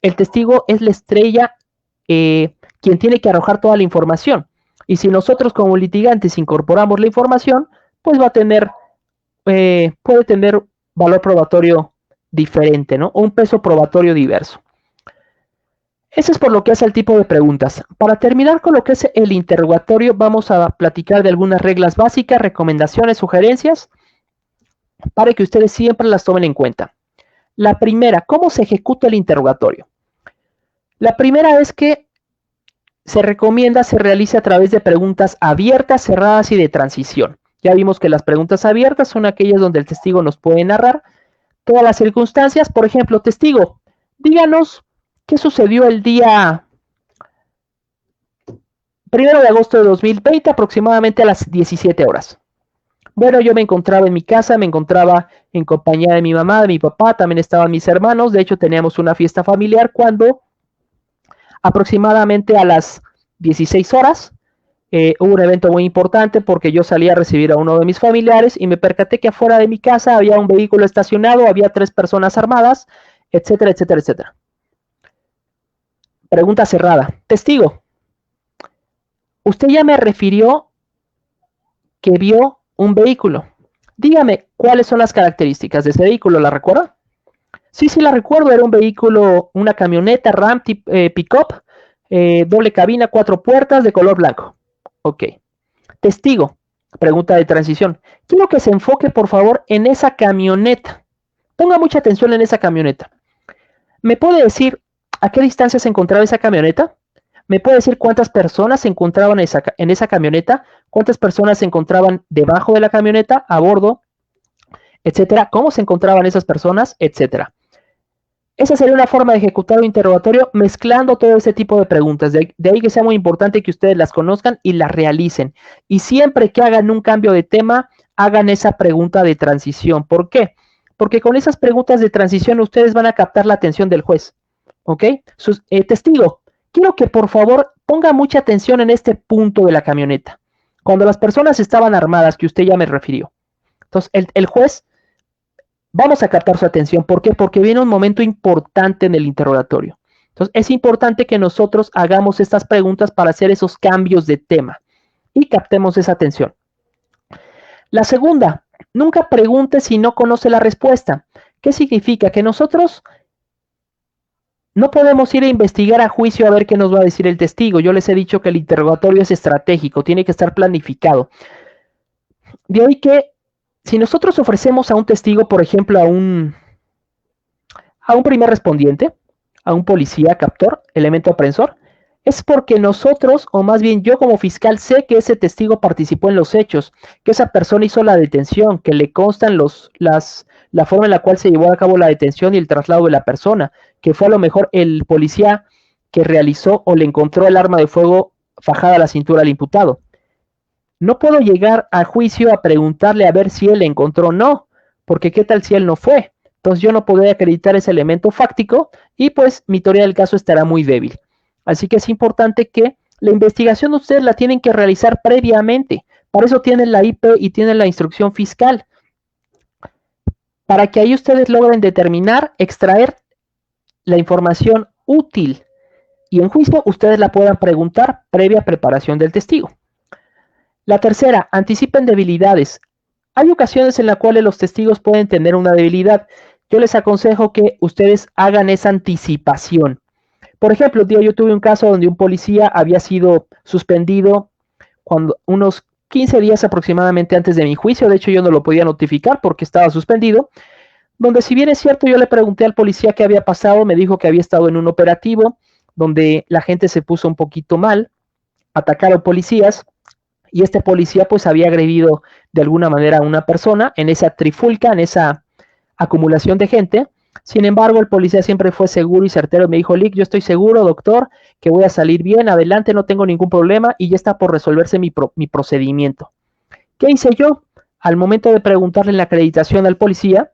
El testigo es la estrella quien tiene que arrojar toda la información. Y si nosotros como litigantes incorporamos la información, pues va a tener, puede tener valor probatorio diferente, ¿no? O un peso probatorio diverso. Eso es por lo que hace el tipo de preguntas. Para terminar con lo que es el interrogatorio, vamos a platicar de algunas reglas básicas, recomendaciones, sugerencias, para que ustedes siempre las tomen en cuenta. La primera, ¿cómo se ejecuta el interrogatorio? La primera es que se recomienda se realice a través de preguntas abiertas, cerradas y de transición. Ya vimos que las preguntas abiertas son aquellas donde el testigo nos puede narrar todas las circunstancias. Por ejemplo, testigo, díganos qué sucedió el día 1 de agosto de 2020, aproximadamente a las 17 horas. Bueno, yo me encontraba en mi casa, me encontraba en compañía de mi mamá, de mi papá, también estaban mis hermanos. De hecho, teníamos una fiesta familiar cuando aproximadamente a las 16 horas hubo un evento muy importante porque yo salí a recibir a uno de mis familiares y me percaté que afuera de mi casa había un vehículo estacionado, había 3 personas armadas, etcétera, etcétera, etcétera. Pregunta cerrada. Testigo, usted ya me refirió que vio un vehículo. Dígame, ¿cuáles son las características de ese vehículo? ¿La recuerda? Sí, la recuerdo. Era un vehículo, una camioneta Ram pick-up, doble cabina, 4 puertas, de color blanco. Ok. Testigo, pregunta de transición. Quiero que se enfoque, por favor, en esa camioneta. Ponga mucha atención en esa camioneta. ¿Me puede decir a qué distancia se encontraba esa camioneta? ¿Me puede decir cuántas personas se encontraban en esa camioneta? ¿Cuántas personas se encontraban debajo de la camioneta, a bordo, etcétera? ¿Cómo se encontraban esas personas, etcétera? Esa sería una forma de ejecutar un interrogatorio mezclando todo ese tipo de preguntas. De ahí que sea muy importante que ustedes las conozcan y las realicen. Y siempre que hagan un cambio de tema, hagan esa pregunta de transición. ¿Por qué? Porque con esas preguntas de transición ustedes van a captar la atención del juez. ¿Ok? Testigo, quiero que por favor ponga mucha atención en este punto de la camioneta. Cuando las personas estaban armadas, que usted ya me refirió. Entonces, el juez, vamos a captar su atención. ¿Por qué? Porque viene un momento importante en el interrogatorio. Entonces, es importante que nosotros hagamos estas preguntas para hacer esos cambios de tema y captemos esa atención. La segunda, nunca pregunte si no conoce la respuesta. ¿Qué significa? Que nosotros no podemos ir a investigar a juicio a ver qué nos va a decir el testigo. Yo les he dicho que el interrogatorio es estratégico, tiene que estar planificado. De ahí que si nosotros ofrecemos a un testigo, por ejemplo, a un primer respondiente, a un policía, captor, elemento aprensor, es porque nosotros, o más bien yo como fiscal, sé que ese testigo participó en los hechos, que esa persona hizo la detención, que le constan la forma en la cual se llevó a cabo la detención y el traslado de la persona, que fue a lo mejor el policía que realizó o le encontró el arma de fuego fajada a la cintura al imputado. No puedo llegar a juicio a preguntarle a ver si él la encontró o no, porque qué tal si él no fue. Entonces yo no podré acreditar ese elemento fáctico y pues mi teoría del caso estará muy débil. Así que es importante que la investigación ustedes la tienen que realizar previamente. Para eso tienen la IP y tienen la instrucción fiscal. Para que ahí ustedes logren determinar, extraer la información útil y en juicio ustedes la puedan preguntar previa preparación del testigo. La tercera, anticipen debilidades. Hay ocasiones en las cuales los testigos pueden tener una debilidad. Yo les aconsejo que ustedes hagan esa anticipación. Por ejemplo, yo tuve un caso donde un policía había sido suspendido cuando unos 15 días aproximadamente antes de mi juicio. De hecho, yo no lo podía notificar porque estaba suspendido. Donde si bien es cierto, yo le pregunté al policía qué había pasado, me dijo que había estado en un operativo donde la gente se puso un poquito mal, atacaron policías y este policía pues había agredido de alguna manera a una persona en esa trifulca, en esa acumulación de gente. Sin embargo, el policía siempre fue seguro y certero. Me dijo, Lick, yo estoy seguro, doctor, que voy a salir bien, adelante, no tengo ningún problema y ya está por resolverse mi procedimiento. ¿Qué hice yo? Al momento de preguntarle la acreditación al policía,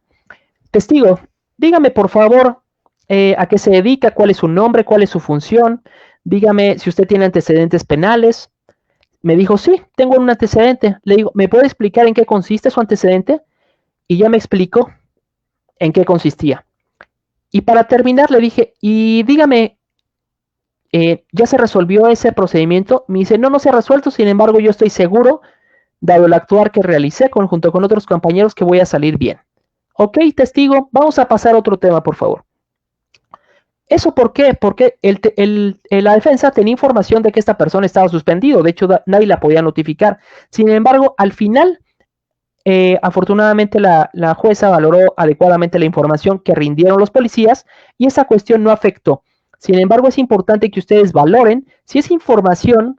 testigo, dígame por favor a qué se dedica, cuál es su nombre, cuál es su función, dígame si usted tiene antecedentes penales. Me dijo, sí, tengo un antecedente. Le digo, ¿me puede explicar en qué consiste su antecedente? Y ya me explicó en qué consistía. Y para terminar le dije, y dígame, ¿ya se resolvió ese procedimiento? Me dice, no se ha resuelto, sin embargo yo estoy seguro, dado el actuar que realicé junto con otros compañeros, que voy a salir bien. Ok, testigo, vamos a pasar a otro tema, por favor. ¿Eso por qué? Porque la defensa tenía información de que esta persona estaba suspendido, de hecho nadie la podía notificar. Sin embargo, al final, afortunadamente la jueza valoró adecuadamente la información que rindieron los policías y esa cuestión no afectó. Sin embargo, es importante que ustedes valoren si esa información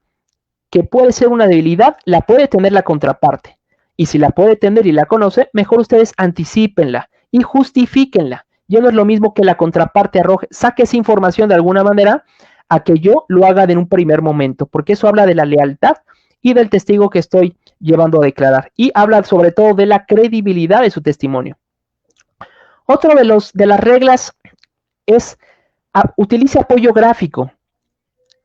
que puede ser una debilidad, la puede tener la contraparte. Y si la puede tener y la conoce, mejor ustedes anticípenla y justifíquenla. Ya no es lo mismo que la contraparte arroje, saque esa información de alguna manera a que yo lo haga en un primer momento, porque eso habla de la lealtad y del testigo que estoy llevando a declarar. Y habla sobre todo de la credibilidad de su testimonio. Otro de las reglas es utilice apoyo gráfico.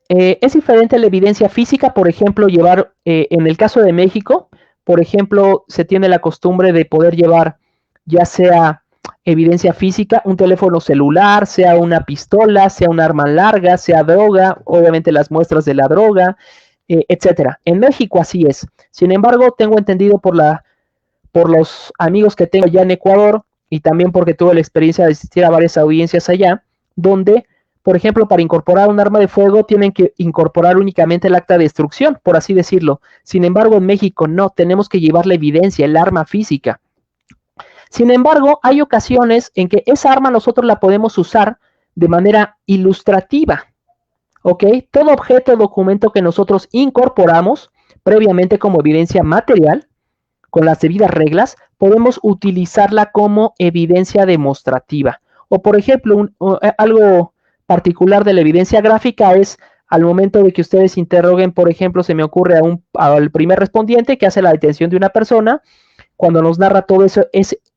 Es diferente a la evidencia física, por ejemplo, llevar, en el caso de México, por ejemplo, se tiene la costumbre de poder llevar ya sea evidencia física, un teléfono celular, sea una pistola, sea un arma larga, sea droga, obviamente las muestras de la droga, etcétera. En México así es. Sin embargo, tengo entendido por los amigos que tengo allá en Ecuador y también porque tuve la experiencia de asistir a varias audiencias allá, donde, por ejemplo, para incorporar un arma de fuego tienen que incorporar únicamente el acta de destrucción, por así decirlo. Sin embargo, en México no, tenemos que llevar la evidencia, el arma física. Sin embargo, hay ocasiones en que esa arma nosotros la podemos usar de manera ilustrativa, ¿ok? Todo objeto o documento que nosotros incorporamos previamente como evidencia material, con las debidas reglas, podemos utilizarla como evidencia demostrativa. O por ejemplo, algo particular de la evidencia gráfica es al momento de que ustedes interroguen, por ejemplo, se me ocurre al primer respondiente que hace la detención de una persona, cuando nos narra todo eso,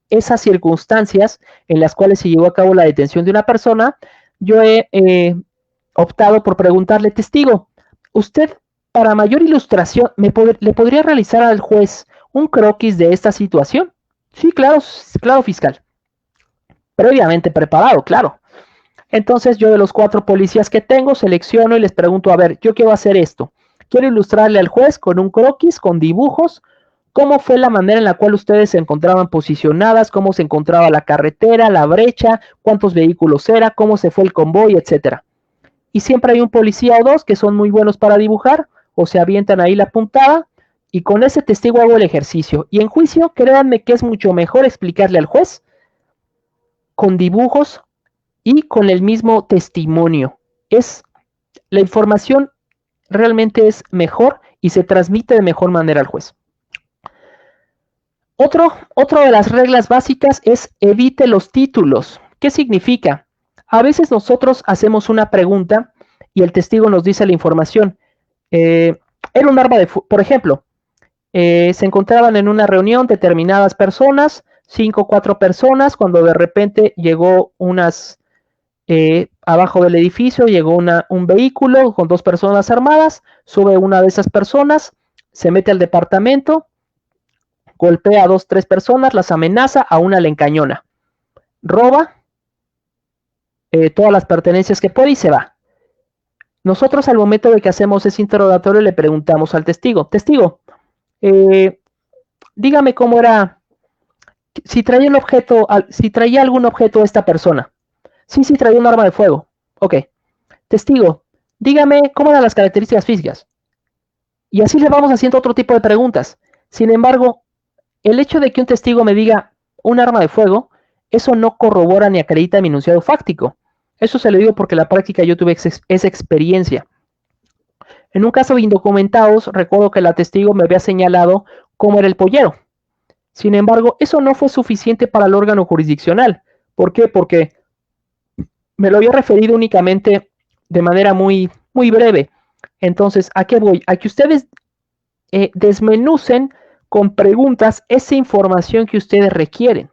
esas circunstancias en las cuales se llevó a cabo la detención de una persona, yo he optado por preguntarle, testigo, ¿usted para mayor ilustración le podría realizar al juez un croquis de esta situación? Sí, claro, fiscal. Previamente preparado, claro. Entonces yo de los 4 policías que tengo selecciono y les pregunto, a ver, yo quiero hacer esto. Quiero ilustrarle al juez con un croquis, con dibujos, cómo fue la manera en la cual ustedes se encontraban posicionadas, cómo se encontraba la carretera, la brecha, cuántos vehículos era, cómo se fue el convoy, etcétera. Y siempre hay un policía o 2 que son muy buenos para dibujar o se avientan ahí la puntada y con ese testigo hago el ejercicio. Y en juicio, créanme que es mucho mejor explicarle al juez con dibujos y con el mismo testimonio. Es la información realmente es mejor y se transmite de mejor manera al juez. Otra de las reglas básicas es evite los títulos. ¿Qué significa? A veces nosotros hacemos una pregunta y el testigo nos dice la información. Era un arma de fuego, por ejemplo, se encontraban en una reunión determinadas personas, 5 o 4 personas, cuando de repente llegó abajo del edificio, llegó un vehículo con 2 personas armadas, sube una de esas personas, se mete al departamento, golpea a 2, 3 personas, las amenaza, a una le encañona, roba todas las pertenencias que puede y se va. Nosotros al momento de que hacemos ese interrogatorio le preguntamos al testigo, dígame cómo era, si traía algún objeto esta persona. Sí, traía un arma de fuego. Ok. Testigo, dígame cómo eran las características físicas. Y así le vamos haciendo otro tipo de preguntas. Sin embargo, el hecho de que un testigo me diga un arma de fuego, eso no corrobora ni acredita mi enunciado fáctico. Eso se lo digo porque en la práctica yo tuve esa experiencia. En un caso de indocumentados, recuerdo que la testigo me había señalado cómo era el pollero. Sin embargo, eso no fue suficiente para el órgano jurisdiccional. ¿Por qué? Porque me lo había referido únicamente de manera muy, muy breve. Entonces, ¿a qué voy? A que ustedes desmenucen con preguntas esa información que ustedes requieren,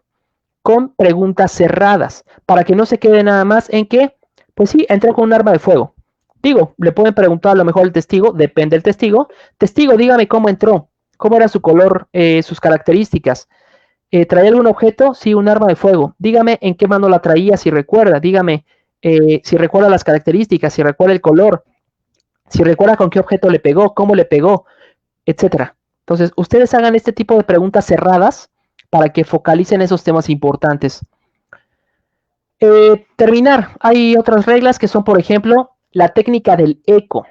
con preguntas cerradas, para que no se quede nada más en que, pues sí, entró con un arma de fuego. Digo, le pueden preguntar a lo mejor al testigo, depende del testigo. Testigo, dígame cómo entró, cómo era su color, sus características. ¿Traía algún objeto? Sí, un arma de fuego. Dígame en qué mano la traía, si recuerda. Dígame si recuerda las características, si recuerda el color, si recuerda con qué objeto le pegó, cómo le pegó, etcétera. Entonces, ustedes hagan este tipo de preguntas cerradas para que focalicen esos temas importantes. Terminar. Hay otras reglas que son, por ejemplo, la técnica del eco.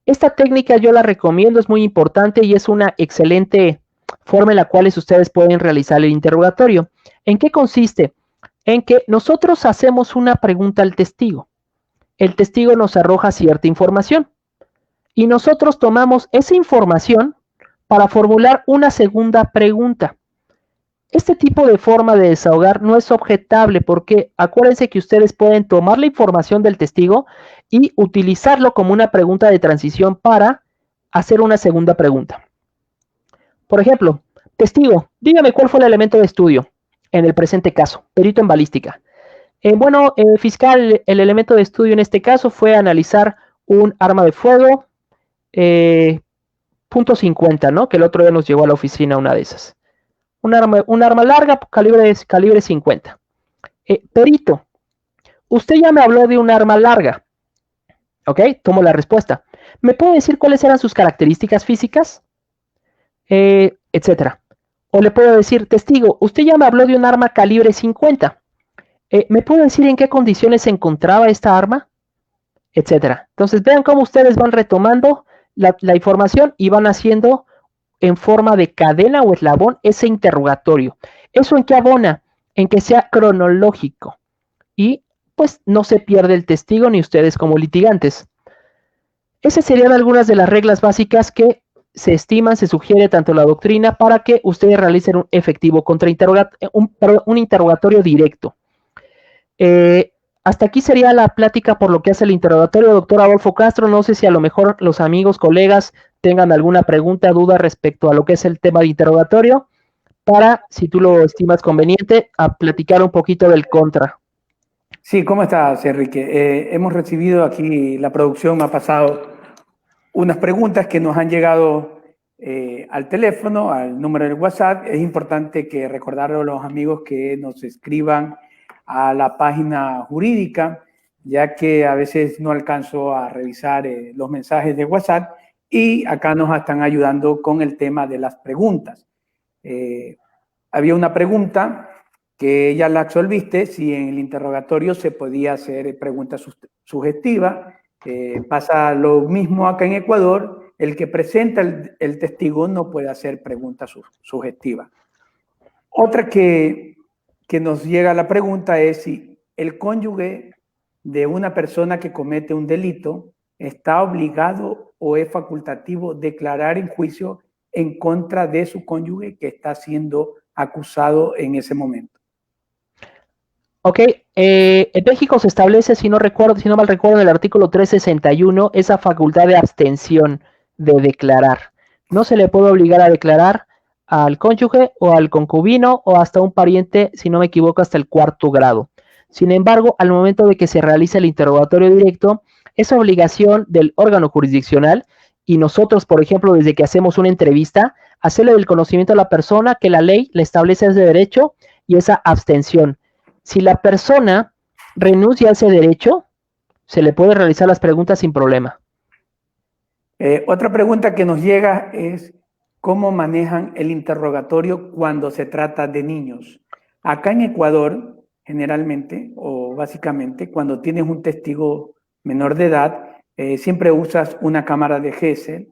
Esta técnica yo la recomiendo, es muy importante y es una excelente forma en la cual ustedes pueden realizar el interrogatorio. ¿En qué consiste? En que nosotros hacemos una pregunta al testigo. El testigo nos arroja cierta información y nosotros tomamos esa información para formular una segunda pregunta. Este tipo de forma de desahogar no es objetable porque acuérdense que ustedes pueden tomar la información del testigo y utilizarlo como una pregunta de transición para hacer una segunda pregunta. Por ejemplo, testigo, dígame cuál fue el elemento de estudio en el presente caso, perito en balística. Fiscal, el elemento de estudio en este caso fue analizar un arma de fuego .50, ¿no? Que el otro día nos llegó a la oficina una de esas. Un arma larga, calibre 50. Perito, usted ya me habló de un arma larga. ¿Ok? Tomo la respuesta. ¿Me puede decir cuáles eran sus características físicas? Etcétera. O le puedo decir, testigo, usted ya me habló de un arma calibre 50. ¿Me puede decir en qué condiciones se encontraba esta arma? Etcétera. Entonces, vean cómo ustedes van retomando la información y van haciendo en forma de cadena o eslabón ese interrogatorio. ¿Eso en qué abona? En que sea cronológico y pues no se pierde el testigo ni ustedes como litigantes. Esas serían algunas de las reglas básicas que se estiman, se sugiere tanto la doctrina para que ustedes realicen un efectivo un interrogatorio directo. Hasta aquí sería la plática por lo que hace el interrogatorio, doctor Adolfo Castro. No sé si a lo mejor los amigos, colegas tengan alguna pregunta, duda respecto a lo que es el tema de interrogatorio, para, si tú lo estimas conveniente, a platicar un poquito del contra. Sí, ¿cómo estás, Enrique? Hemos recibido aquí, la producción me ha pasado unas preguntas que nos han llegado al teléfono, al número del WhatsApp. Es importante que recordarle a los amigos que nos escriban a la página jurídica, ya que a veces no alcanzo a revisar los mensajes de WhatsApp y acá nos están ayudando con el tema de las preguntas. Había una pregunta que ya la absolviste, si en el interrogatorio se podía hacer preguntas sugestivas. Pasa lo mismo acá en Ecuador, el que presenta el testigo no puede hacer preguntas sugestivas. Otra que nos llega la pregunta es si el cónyuge de una persona que comete un delito ¿está obligado o es facultativo declarar en juicio en contra de su cónyuge que está siendo acusado en ese momento? Ok, en México se establece, si no mal recuerdo, en el artículo 361, esa facultad de abstención de declarar. No se le puede obligar a declarar al cónyuge o al concubino o hasta un pariente, si no me equivoco, hasta el 4º grado. Sin embargo, al momento de que se realice el interrogatorio directo, es obligación del órgano jurisdiccional y nosotros, por ejemplo, desde que hacemos una entrevista, hacerle del conocimiento a la persona que la ley le establece ese derecho y esa abstención. Si la persona renuncia a ese derecho, se le puede realizar las preguntas sin problema. Otra pregunta que nos llega es cómo manejan el interrogatorio cuando se trata de niños. Acá en Ecuador, generalmente o básicamente, cuando tienes un testigo menor de edad, siempre usas una cámara de Gesell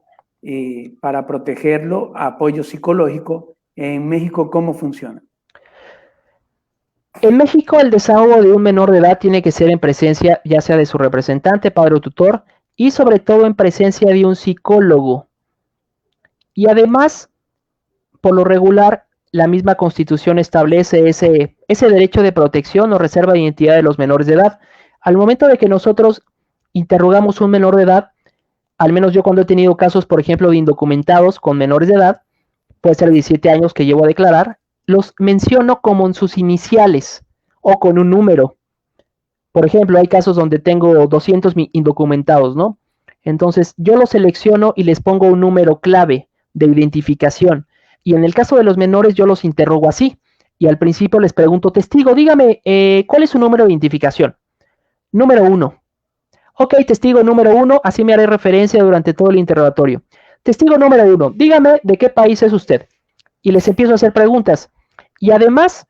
para protegerlo, apoyo psicológico. En México, ¿cómo funciona? En México, el desahogo de un menor de edad tiene que ser en presencia ya sea de su representante, padre o tutor, y sobre todo en presencia de un psicólogo. Y además, por lo regular, la misma Constitución establece ese derecho de protección o reserva de identidad de los menores de edad. Al momento de que nosotros interrogamos a un menor de edad, al menos yo cuando he tenido casos, por ejemplo, de indocumentados con menores de edad, puede ser 17 años que llevo a declarar, los menciono como en sus iniciales o con un número. Por ejemplo, hay casos donde tengo 200 indocumentados, ¿no? Entonces, yo los selecciono y les pongo un número clave de identificación. Y en el caso de los menores, yo los interrogo así. Y al principio les pregunto, testigo, dígame, ¿cuál es su número de identificación? Número 1. Ok, testigo número 1, así me haré referencia durante todo el interrogatorio. Testigo número 1, dígame de qué país es usted. Y les empiezo a hacer preguntas. Y además,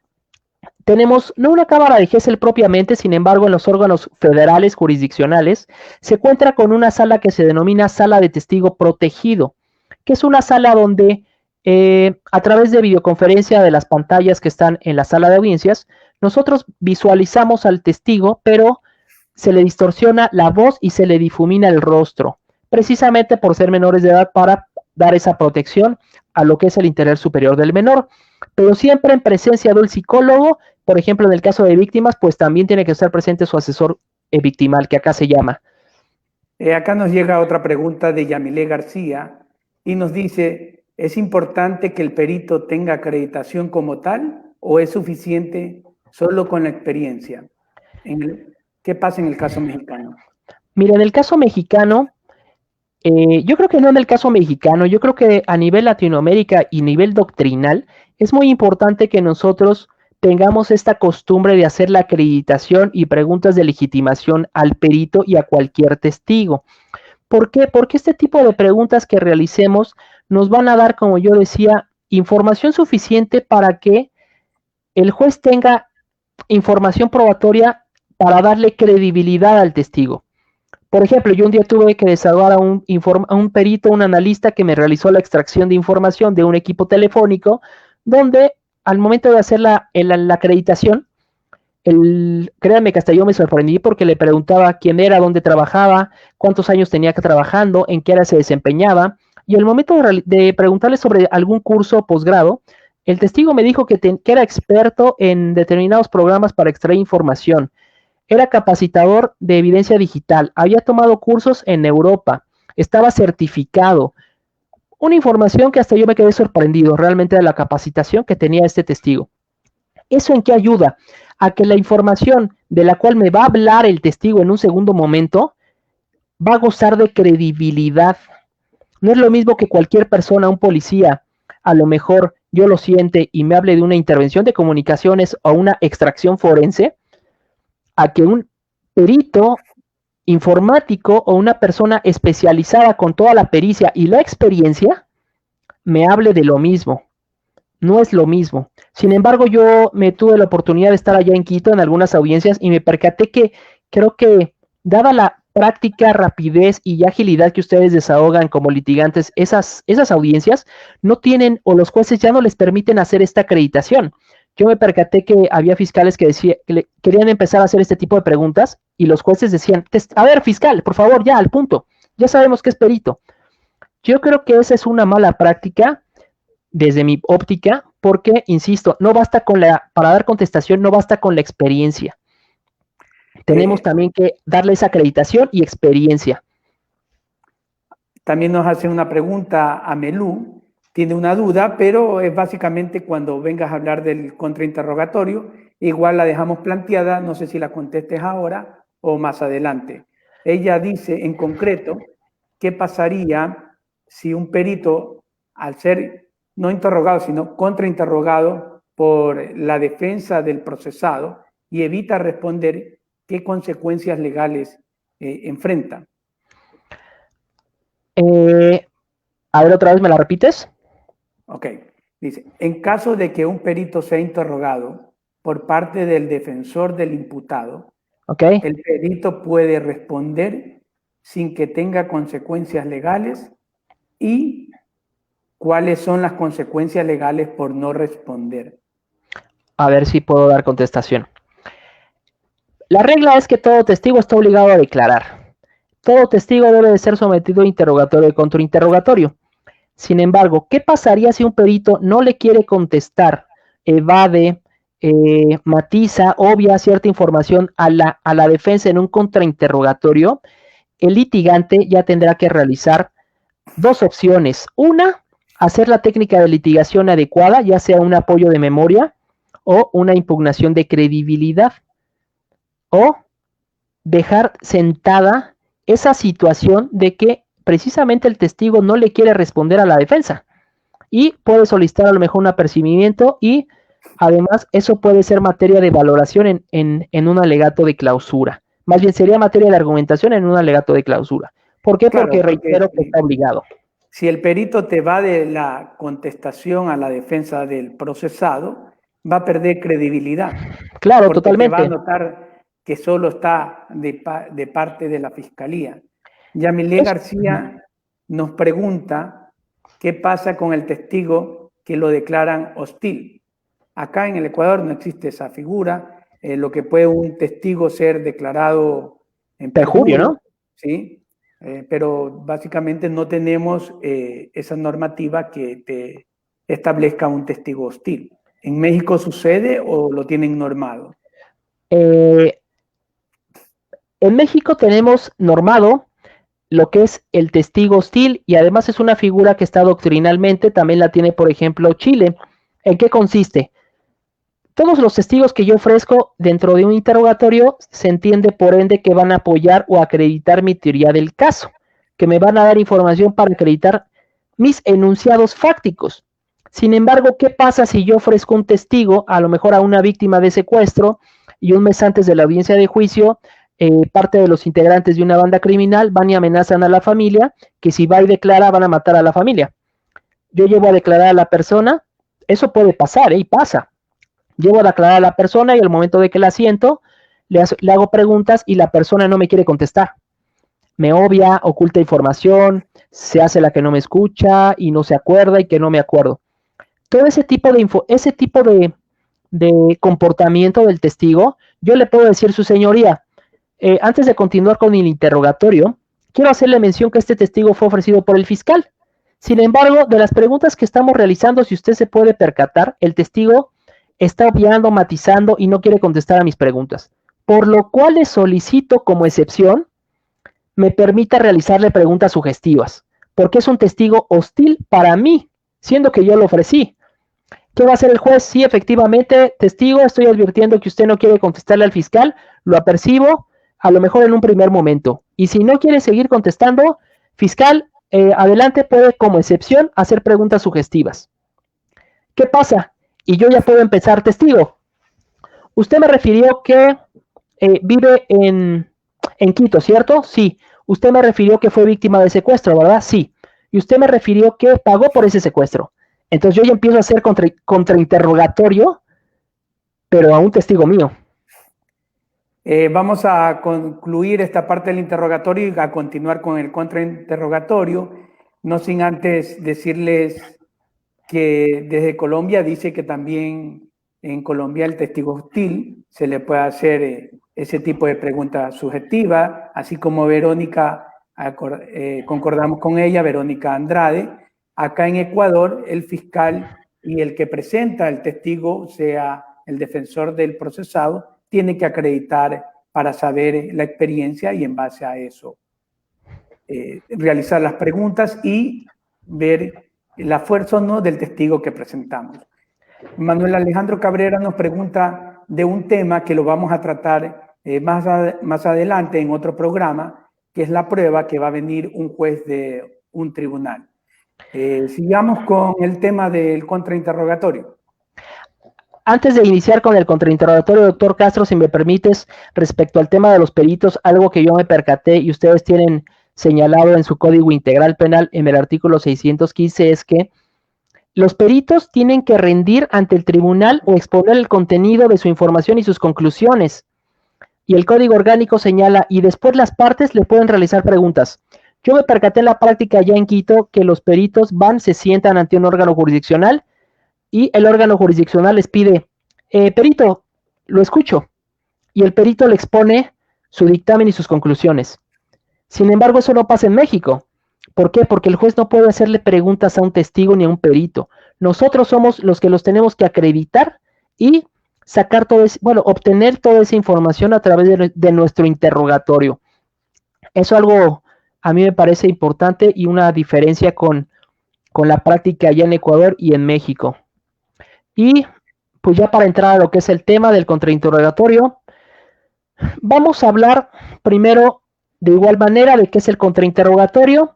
tenemos no una cámara de Gesell propiamente, sin embargo, en los órganos federales jurisdiccionales se cuenta con una sala que se denomina sala de testigo protegido, que es una sala donde a través de videoconferencia de las pantallas que están en la sala de audiencias, nosotros visualizamos al testigo, pero se le distorsiona la voz y se le difumina el rostro, precisamente por ser menores de edad para dar esa protección a lo que es el interés superior del menor, pero siempre en presencia del psicólogo. Por ejemplo, en el caso de víctimas, pues también tiene que estar presente su asesor victimal, que acá se llama. Acá nos llega otra pregunta de Yamilé García y nos dice, ¿es importante que el perito tenga acreditación como tal o es suficiente solo con la experiencia? ¿Qué pasa en el caso mexicano? Mira, en el caso mexicano, yo creo que no en el caso mexicano, yo creo que a nivel Latinoamérica y nivel doctrinal, es muy importante que nosotros tengamos esta costumbre de hacer la acreditación y preguntas de legitimación al perito y a cualquier testigo. ¿Por qué? Porque este tipo de preguntas que realicemos nos van a dar, como yo decía, información suficiente para que el juez tenga información probatoria para darle credibilidad al testigo. Por ejemplo, yo un día tuve que desahogar a un perito, un analista que me realizó la extracción de información de un equipo telefónico, donde al momento de hacer la acreditación, créanme que hasta yo me sorprendí porque le preguntaba quién era, dónde trabajaba, cuántos años tenía que trabajando, en qué área se desempeñaba, y al momento de preguntarle sobre algún curso o posgrado, el testigo me dijo que era experto en determinados programas para extraer información. Era capacitador de evidencia digital, había tomado cursos en Europa, estaba certificado. Una información que hasta yo me quedé sorprendido realmente de la capacitación que tenía este testigo. ¿Eso en qué ayuda? A que la información de la cual me va a hablar el testigo en un segundo momento va a gozar de credibilidad. No es lo mismo que cualquier persona, un policía, a lo mejor yo lo siente y me hable de una intervención de comunicaciones o una extracción forense, a que un perito informático o una persona especializada con toda la pericia y la experiencia me hable de lo mismo. No es lo mismo. Sin embargo, yo me tuve la oportunidad de estar allá en Quito en algunas audiencias y me percaté que creo que, dada la práctica, rapidez y agilidad que ustedes desahogan como litigantes, esas audiencias no tienen, o los jueces ya no les permiten hacer esta acreditación. yo me percaté que había fiscales que querían empezar a hacer este tipo de preguntas y los jueces decían, a ver, fiscal, por favor, ya, al punto, ya sabemos que es perito. Yo creo que esa es una mala práctica desde mi óptica, porque, insisto, no basta para dar contestación, no basta con la experiencia. Tenemos también que darle esa acreditación y experiencia. También nos hace una pregunta a Melú, tiene una duda, pero es básicamente cuando vengas a hablar del contrainterrogatorio, igual la dejamos planteada, no sé si la contestes ahora o más adelante. Ella dice en concreto, ¿qué pasaría si un perito, al ser no interrogado, sino contrainterrogado por la defensa del procesado y evita responder, qué consecuencias legales enfrenta? A ver, otra vez, ¿me la repites? Ok, dice, en caso de que un perito sea interrogado por parte del defensor del imputado, okay, el perito puede responder sin que tenga consecuencias legales. ¿Y cuáles son las consecuencias legales por no responder? A ver si puedo dar contestación. La regla es que todo testigo está obligado a declarar. Todo testigo debe de ser sometido a interrogatorio y contrainterrogatorio. Sin embargo, ¿qué pasaría si un perito no le quiere contestar, evade, matiza, obvia cierta información a la defensa en un contrainterrogatorio? El litigante ya tendrá que realizar dos opciones. Una, hacer la técnica de litigación adecuada, ya sea un apoyo de memoria o una impugnación de credibilidad. O dejar sentada esa situación de que precisamente el testigo no le quiere responder a la defensa y puede solicitar a lo mejor un apercibimiento y además eso puede ser materia de valoración en un alegato de clausura. Más bien sería materia de argumentación en un alegato de clausura. ¿Por qué? Claro, Porque reitero que está obligado. Si el perito te va de la contestación a la defensa del procesado, va a perder credibilidad. Claro, Porque se va a totalmente. notar que solo está de parte de la fiscalía. Yamilé García nos pregunta qué pasa con el testigo que lo declaran hostil. Acá en el Ecuador no existe esa figura. Lo que puede un testigo ser declarado en Perjurio, perjurio, ¿no? ¿sí? Pero básicamente no tenemos esa normativa que te establezca un testigo hostil. ¿En México sucede o lo tienen normado? En México tenemos normado lo que es el testigo hostil y además es una figura que está doctrinalmente, también la tiene por ejemplo Chile. ¿En qué consiste? Todos los testigos que yo ofrezco dentro de un interrogatorio se entiende por ende que van a apoyar o acreditar mi teoría del caso, que me van a dar información para acreditar mis enunciados fácticos. Sin embargo, ¿qué pasa si yo ofrezco un testigo, a lo mejor a una víctima de secuestro, y un mes antes de la audiencia de juicio, parte de los integrantes de una banda criminal van y amenazan a la familia, que si va y declara van a matar a la familia? Yo llevo a declarar a la persona, eso puede pasar, y pasa. Llevo a declarar a la persona y al momento de que la siento, le hago preguntas y la persona no me quiere contestar. Me obvia, oculta información, se hace la que no me escucha y no se acuerda y que no me acuerdo. Todo ese tipo de comportamiento del testigo, yo le puedo decir, su señoría, antes de continuar con el interrogatorio, quiero hacerle mención que este testigo fue ofrecido por el fiscal. Sin embargo, de las preguntas que estamos realizando, si usted se puede percatar, el testigo está obviando, matizando y no quiere contestar a mis preguntas. Por lo cual le solicito como excepción me permita realizarle preguntas sugestivas, porque es un testigo hostil para mí, siendo que yo lo ofrecí. ¿Qué va a hacer el juez? Sí, efectivamente, testigo, estoy advirtiendo que usted no quiere contestarle al fiscal, lo apercibo, a lo mejor en un primer momento. Y si no quiere seguir contestando, fiscal, adelante, puede como excepción hacer preguntas sugestivas. ¿Qué pasa? Y yo ya puedo empezar, testigo. Usted me refirió que vive en Quito, ¿cierto? Sí. Usted me refirió que fue víctima de secuestro, ¿verdad? Sí. Y usted me refirió que pagó por ese secuestro. Entonces yo ya empiezo a hacer contrainterrogatorio, pero a un testigo mío. Vamos a concluir esta parte del interrogatorio y a continuar con el contrainterrogatorio, no sin antes decirles que desde Colombia dice que también en Colombia el testigo hostil se le puede hacer ese tipo de pregunta subjetiva, así como Verónica, concordamos con ella, Verónica Andrade. Acá en Ecuador, el fiscal y el que presenta el testigo, sea el defensor del procesado, tiene que acreditar para saber la experiencia y en base a eso realizar las preguntas y ver la fuerza o no del testigo que presentamos. Manuel Alejandro Cabrera nos pregunta de un tema que lo vamos a tratar más adelante en otro programa, que es la prueba que va a venir un juez de un tribunal. Sigamos con el tema del contrainterrogatorio. Antes de iniciar con el contrainterrogatorio, doctor Castro, si me permites, respecto al tema de los peritos, algo que yo me percaté y ustedes tienen señalado en su Código Integral Penal en el artículo 615 es que los peritos tienen que rendir ante el tribunal o exponer el contenido de su información y sus conclusiones. Y el Código Orgánico señala, y después las partes le pueden realizar preguntas. Yo me percaté en la práctica ya en Quito que los peritos se sientan ante un órgano jurisdiccional y el órgano jurisdiccional les pide, perito, lo escucho. Y el perito le expone su dictamen y sus conclusiones. Sin embargo, eso no pasa en México. ¿Por qué? Porque el juez no puede hacerle preguntas a un testigo ni a un perito. Nosotros somos los que los tenemos que acreditar y sacar obtener toda esa información a través de nuestro interrogatorio. Eso algo a mí me parece importante y una diferencia con la práctica allá en Ecuador y en México. Y pues ya para entrar a lo que es el tema del contrainterrogatorio, vamos a hablar primero de igual manera de qué es el contrainterrogatorio,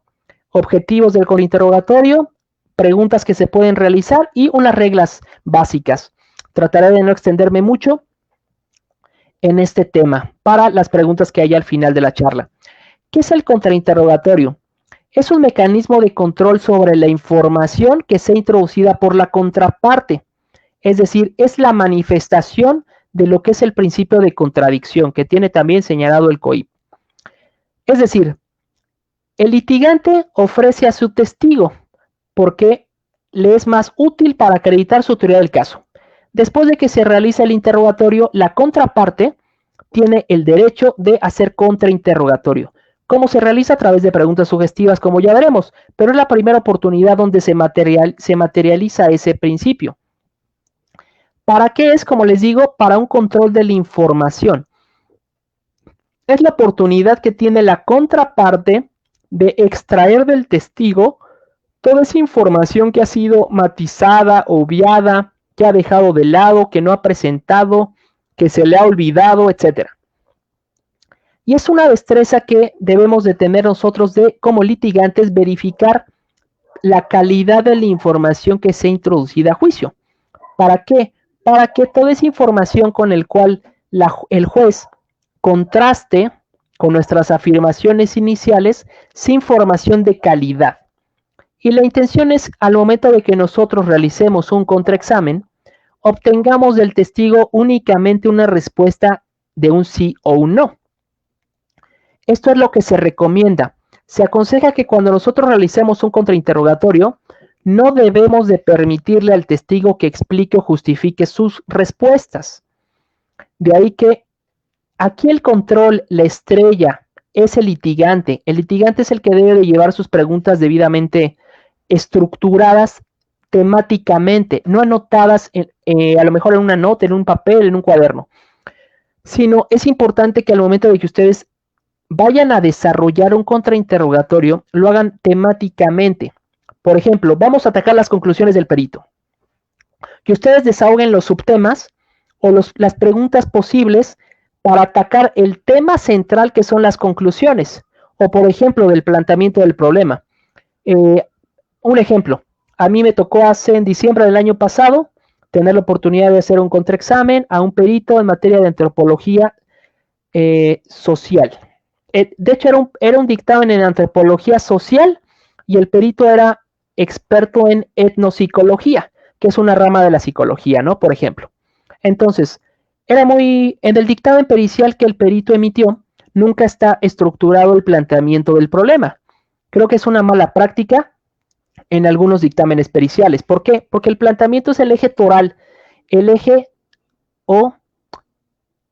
objetivos del contrainterrogatorio, preguntas que se pueden realizar y unas reglas básicas. Trataré de no extenderme mucho en este tema para las preguntas que hay al final de la charla. ¿Qué es el contrainterrogatorio? Es un mecanismo de control sobre la información que sea introducida por la contraparte. Es decir, es la manifestación de lo que es el principio de contradicción que tiene también señalado el COIP. Es decir, el litigante ofrece a su testigo porque le es más útil para acreditar su teoría del caso. Después de que se realiza el interrogatorio, la contraparte tiene el derecho de hacer contrainterrogatorio. ¿Cómo se realiza? A través de preguntas sugestivas, como ya veremos, pero es la primera oportunidad donde se materializa ese principio. ¿Para qué es? Como les digo, para un control de la información. Es la oportunidad que tiene la contraparte de extraer del testigo toda esa información que ha sido matizada, obviada, que ha dejado de lado, que no ha presentado, que se le ha olvidado, etc. Y es una destreza que debemos de tener nosotros como litigantes, verificar la calidad de la información que sea introducida a juicio. ¿Para qué? Para que toda esa información con el cual el juez contraste con nuestras afirmaciones iniciales sea información de calidad. Y la intención es, al momento de que nosotros realicemos un contraexamen, obtengamos del testigo únicamente una respuesta de un sí o un no. Esto es lo que se recomienda. Se aconseja que cuando nosotros realicemos un contrainterrogatorio, no debemos de permitirle al testigo que explique o justifique sus respuestas. De ahí que aquí el control, la estrella, es el litigante. El litigante es el que debe de llevar sus preguntas debidamente estructuradas temáticamente, no anotadas a lo mejor en una nota, en un papel, en un cuaderno, sino es importante que al momento de que ustedes vayan a desarrollar un contrainterrogatorio, lo hagan temáticamente. Por ejemplo, vamos a atacar las conclusiones del perito. Que ustedes desahoguen los subtemas o las preguntas posibles para atacar el tema central que son las conclusiones, o por ejemplo, del planteamiento del problema. Un ejemplo, a mí me tocó en diciembre del año pasado tener la oportunidad de hacer un contraexamen a un perito en materia de antropología social. De hecho, era un dictamen en antropología social y el perito era experto en etnopsicología, que es una rama de la psicología, ¿no? Por ejemplo. Entonces, en el dictamen pericial que el perito emitió, nunca está estructurado el planteamiento del problema. Creo que es una mala práctica en algunos dictámenes periciales. ¿Por qué? Porque el planteamiento es el eje toral, el eje o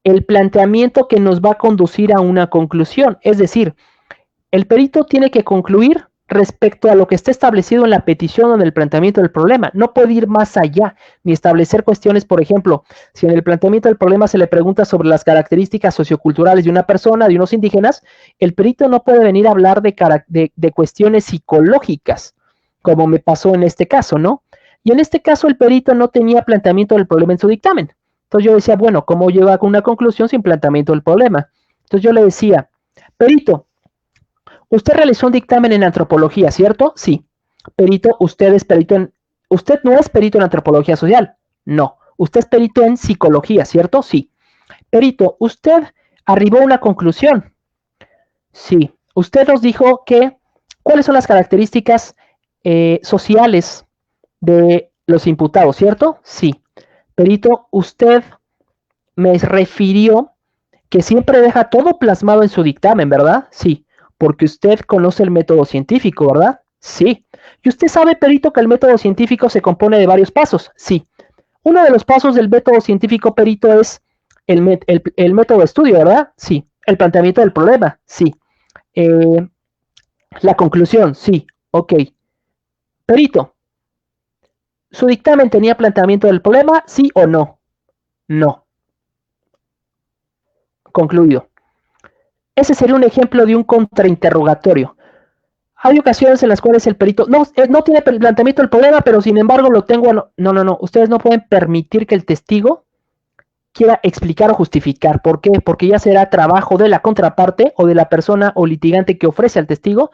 el planteamiento que nos va a conducir a una conclusión. Es decir, el perito tiene que concluir respecto a lo que está establecido en la petición o en el planteamiento del problema. No puede ir más allá, ni establecer cuestiones, por ejemplo, si en el planteamiento del problema se le pregunta sobre las características socioculturales de una persona, de unos indígenas, el perito no puede venir a hablar de cuestiones psicológicas, como me pasó en este caso, ¿no? Y en este caso el perito no tenía planteamiento del problema en su dictamen. Entonces yo decía, bueno, ¿cómo llego a una conclusión sin planteamiento del problema? Entonces yo le decía, perito, usted realizó un dictamen en antropología, ¿cierto? Sí. Perito, usted no es perito en antropología social. No. Usted es perito en psicología, ¿cierto? Sí. Perito, usted arribó a una conclusión. Sí. Usted nos dijo que, ¿cuáles son las características sociales de los imputados, ¿cierto? Sí. Perito, usted me refirió que siempre deja todo plasmado en su dictamen, ¿verdad? Sí. Porque usted conoce el método científico, ¿verdad? Sí. ¿Y usted sabe, perito, que el método científico se compone de varios pasos? Sí. Uno de los pasos del método científico, perito, es el método de estudio, ¿verdad? Sí. El planteamiento del problema, sí. La conclusión, sí. Ok. Perito, ¿su dictamen tenía planteamiento del problema? ¿Sí o no? No. Concluido. Ese sería un ejemplo de un contrainterrogatorio. Hay ocasiones en las cuales el perito no tiene planteamiento del problema, pero sin embargo lo tengo. No. Ustedes no pueden permitir que el testigo quiera explicar o justificar. ¿Por qué? Porque ya será trabajo de la contraparte o de la persona o litigante que ofrece al testigo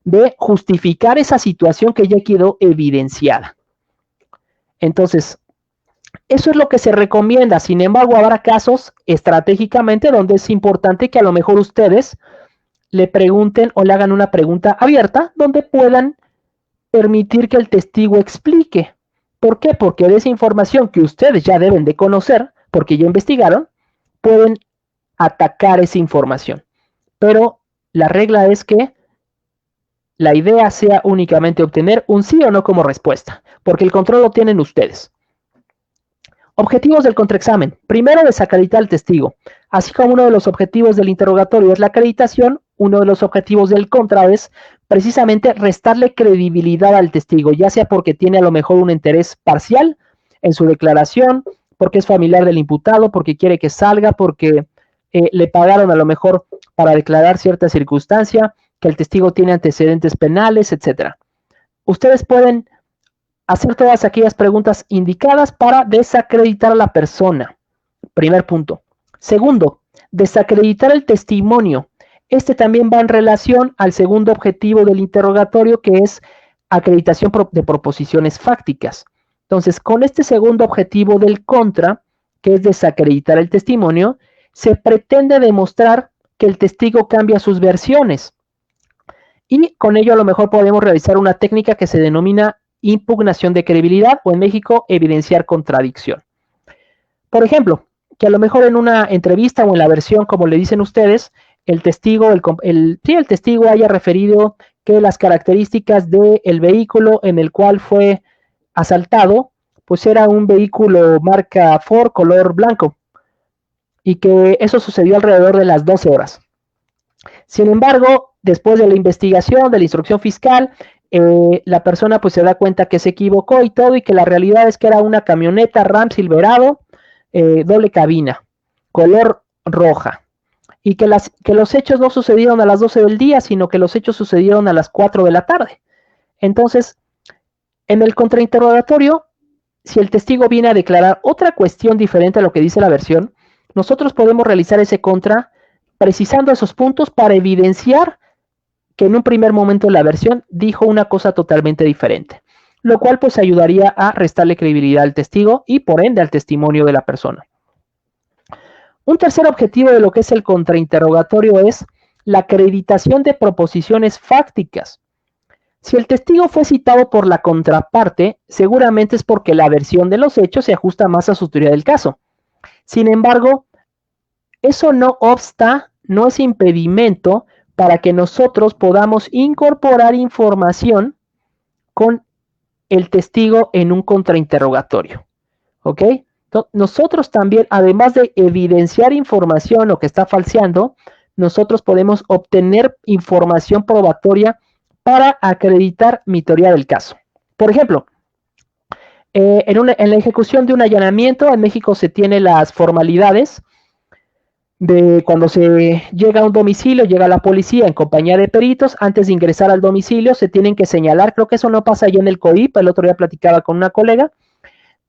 de justificar esa situación que ya quedó evidenciada. Entonces, eso es lo que se recomienda. Sin embargo, habrá casos estratégicamente donde es importante que a lo mejor ustedes le pregunten o le hagan una pregunta abierta donde puedan permitir que el testigo explique. ¿Por qué? Porque de esa información que ustedes ya deben de conocer, porque ya investigaron, pueden atacar esa información. Pero la regla es que la idea sea únicamente obtener un sí o no como respuesta, porque el control lo tienen ustedes. Objetivos del contraexamen. Primero, desacreditar al testigo. Así como uno de los objetivos del interrogatorio es la acreditación, uno de los objetivos del contra es precisamente restarle credibilidad al testigo, ya sea porque tiene a lo mejor un interés parcial en su declaración, porque es familiar del imputado, porque quiere que salga, porque le pagaron a lo mejor para declarar cierta circunstancia, que el testigo tiene antecedentes penales, etc. Ustedes pueden hacer todas aquellas preguntas indicadas para desacreditar a la persona. Primer punto. Segundo, desacreditar el testimonio. Este también va en relación al segundo objetivo del interrogatorio, que es acreditación de proposiciones fácticas. Entonces, con este segundo objetivo del contra, que es desacreditar el testimonio, se pretende demostrar que el testigo cambia sus versiones. Y con ello a lo mejor podemos realizar una técnica que se denomina impugnación de credibilidad o en México evidenciar contradicción. Por ejemplo, que a lo mejor en una entrevista o en la versión, como le dicen ustedes, el testigo haya referido que las características del vehículo en el cual fue asaltado, pues era un vehículo marca Ford color blanco y que eso sucedió alrededor de las 12 horas. Sin embargo, después de la investigación, de la instrucción fiscal, la persona pues se da cuenta que se equivocó y todo, y que la realidad es que era una camioneta Ram Silverado, doble cabina, color roja, y que los hechos no sucedieron a las 12 del día, sino que los hechos sucedieron a las 4 de la tarde. Entonces, en el contrainterrogatorio, si el testigo viene a declarar otra cuestión diferente a lo que dice la versión, nosotros podemos realizar ese contra precisando esos puntos para evidenciar que en un primer momento la versión dijo una cosa totalmente diferente, lo cual pues ayudaría a restarle credibilidad al testigo y por ende al testimonio de la persona. Un tercer objetivo de lo que es el contrainterrogatorio es la acreditación de proposiciones fácticas. Si el testigo fue citado por la contraparte, seguramente es porque la versión de los hechos se ajusta más a su teoría del caso. Sin embargo, eso no obsta, no es impedimento para que nosotros podamos incorporar información con el testigo en un contrainterrogatorio. ¿Ok? Nosotros también, además de evidenciar información o que está falseando, nosotros podemos obtener información probatoria para acreditar mi teoría del caso. Por ejemplo, en la ejecución de un allanamiento, en México se tienen las formalidades de cuando se llega a un domicilio, llega la policía en compañía de peritos. Antes de ingresar al domicilio se tienen que señalar, creo que eso no pasa allá en el COIP, el otro día platicaba con una colega,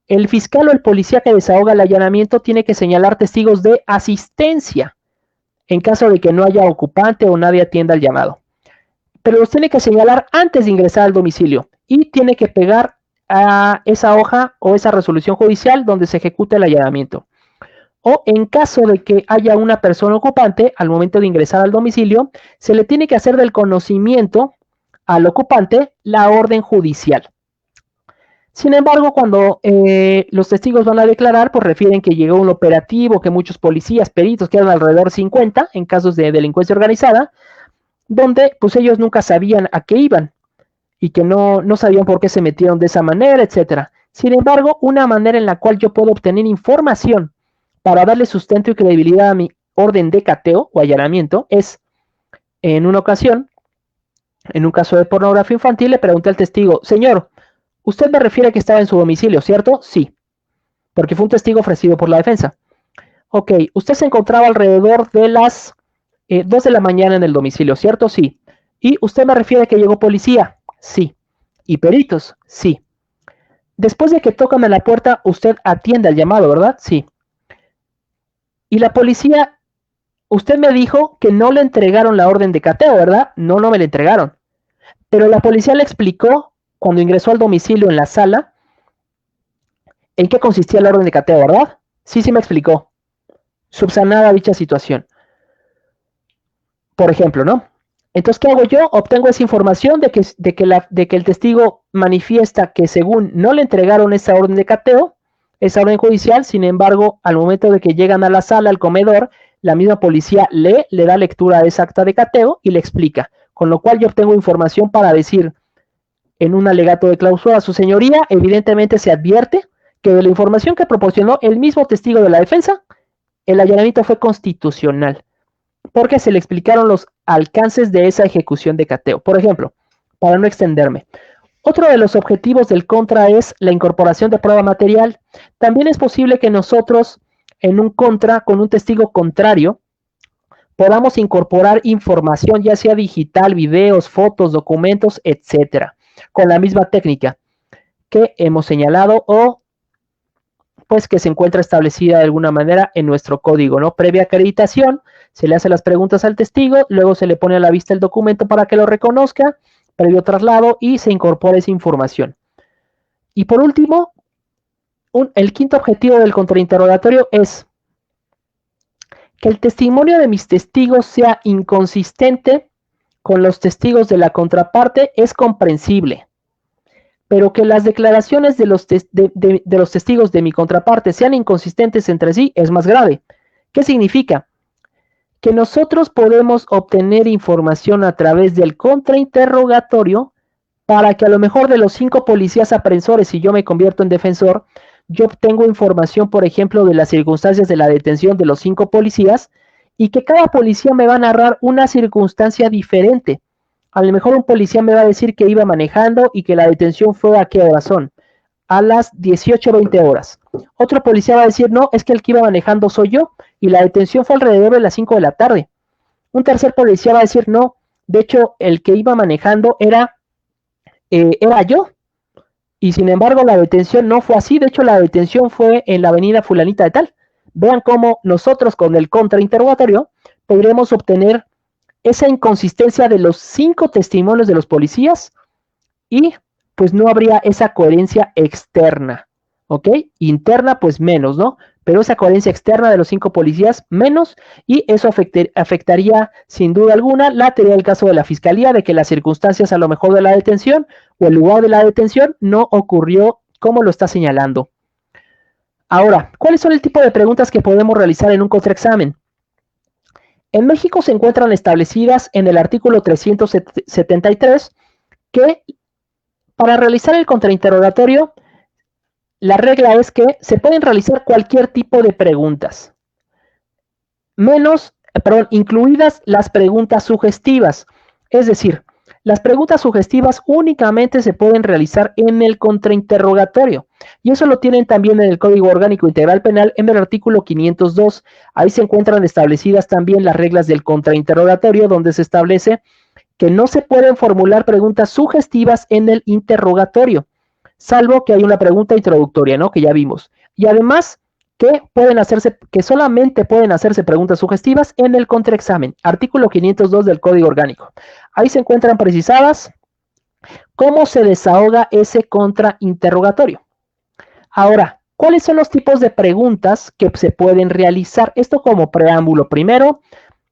el fiscal o el policía que desahoga el allanamiento tiene que señalar testigos de asistencia en caso de que no haya ocupante o nadie atienda el llamado. Pero los tiene que señalar antes de ingresar al domicilio y tiene que pegar a esa hoja o esa resolución judicial donde se ejecute el allanamiento. O en caso de que haya una persona ocupante, al momento de ingresar al domicilio, se le tiene que hacer del conocimiento al ocupante la orden judicial. Sin embargo, cuando los testigos van a declarar, pues refieren que llegó un operativo, que muchos policías, peritos, que eran alrededor de 50 en casos de delincuencia organizada, donde pues ellos nunca sabían a qué iban y que no sabían por qué se metieron de esa manera, etcétera. Sin embargo, una manera en la cual yo puedo obtener información para darle sustento y credibilidad a mi orden de cateo o allanamiento es, en una ocasión, en un caso de pornografía infantil, le pregunté al testigo, señor, usted me refiere que estaba en su domicilio, ¿cierto? Sí, porque fue un testigo ofrecido por la defensa. Ok, usted se encontraba alrededor de las 2 de la mañana en el domicilio, ¿cierto? Sí. ¿Y usted me refiere que llegó policía? Sí. ¿Y peritos? Sí. Después de que tocan a la puerta, usted atiende al llamado, ¿verdad? Sí. Y la policía, usted me dijo que no le entregaron la orden de cateo, ¿verdad? No me la entregaron. Pero la policía le explicó, cuando ingresó al domicilio en la sala, en qué consistía la orden de cateo, ¿verdad? Sí me explicó. Subsanada dicha situación. Por ejemplo, ¿no? Entonces, ¿qué hago yo? Obtengo esa información de que el testigo manifiesta que según no le entregaron esa orden de cateo, esa orden judicial, sin embargo, al momento de que llegan a la sala, al comedor, la misma policía le da lectura a esa acta de cateo y le explica, con lo cual yo obtengo información para decir en un alegato de clausura, su señoría, evidentemente se advierte que de la información que proporcionó el mismo testigo de la defensa, el allanamiento fue constitucional, porque se le explicaron los alcances de esa ejecución de cateo. Por ejemplo, para no extenderme, otro de los objetivos del contra es la incorporación de prueba material. También es posible que nosotros, en un contra, con un testigo contrario, podamos incorporar información, ya sea digital, videos, fotos, documentos, etcétera, con la misma técnica que hemos señalado o pues que se encuentra establecida de alguna manera en nuestro código, ¿no? Previa acreditación, se le hace las preguntas al testigo, luego se le pone a la vista el documento para que lo reconozca, previo traslado y se incorpora esa información. Y por último, el quinto objetivo del contrainterrogatorio es que el testimonio de mis testigos sea inconsistente con los testigos de la contraparte es comprensible, pero que las declaraciones de los testigos de mi contraparte sean inconsistentes entre sí es más grave. ¿Qué significa? Que nosotros podemos obtener información a través del contrainterrogatorio para que a lo mejor de los 5 policías aprensores, si yo me convierto en defensor, yo obtengo información, por ejemplo, de las circunstancias de la detención de los 5 policías y que cada policía me va a narrar una circunstancia diferente. A lo mejor un policía me va a decir que iba manejando y que la detención fue a qué hora son, a las 18:20 horas. Otro policía va a decir, no, es que el que iba manejando soy yo y la detención fue alrededor de las 5 de la tarde. Un tercer policía va a decir, no, de hecho el que iba manejando era yo. Y sin embargo, la detención no fue así. De hecho, la detención fue en la avenida fulanita de tal. Vean cómo nosotros con el contrainterrogatorio podremos obtener esa inconsistencia de los 5 testimonios de los policías y pues no habría esa coherencia externa, ¿ok? Interna pues menos, ¿no? Pero esa coherencia externa de los 5 policías menos y eso afectaría sin duda alguna la teoría del caso de la fiscalía de que las circunstancias a lo mejor de la detención o el lugar de la detención no ocurrió como lo está señalando. Ahora, ¿cuáles son el tipo de preguntas que podemos realizar en un contraexamen? En México se encuentran establecidas en el artículo 373 que para realizar el contrainterrogatorio la regla es que se pueden realizar cualquier tipo de preguntas, incluidas las preguntas sugestivas. Es decir, las preguntas sugestivas únicamente se pueden realizar en el contrainterrogatorio. Y eso lo tienen también en el Código Orgánico Integral Penal, en el artículo 502. Ahí se encuentran establecidas también las reglas del contrainterrogatorio, donde se establece que no se pueden formular preguntas sugestivas en el interrogatorio, salvo que hay una pregunta introductoria, ¿no? Que ya vimos. Y además, que solamente pueden hacerse preguntas sugestivas en el contraexamen, artículo 502 del Código Orgánico. Ahí se encuentran precisadas cómo se desahoga ese contrainterrogatorio. Ahora, ¿cuáles son los tipos de preguntas que se pueden realizar? Esto como preámbulo. Primero,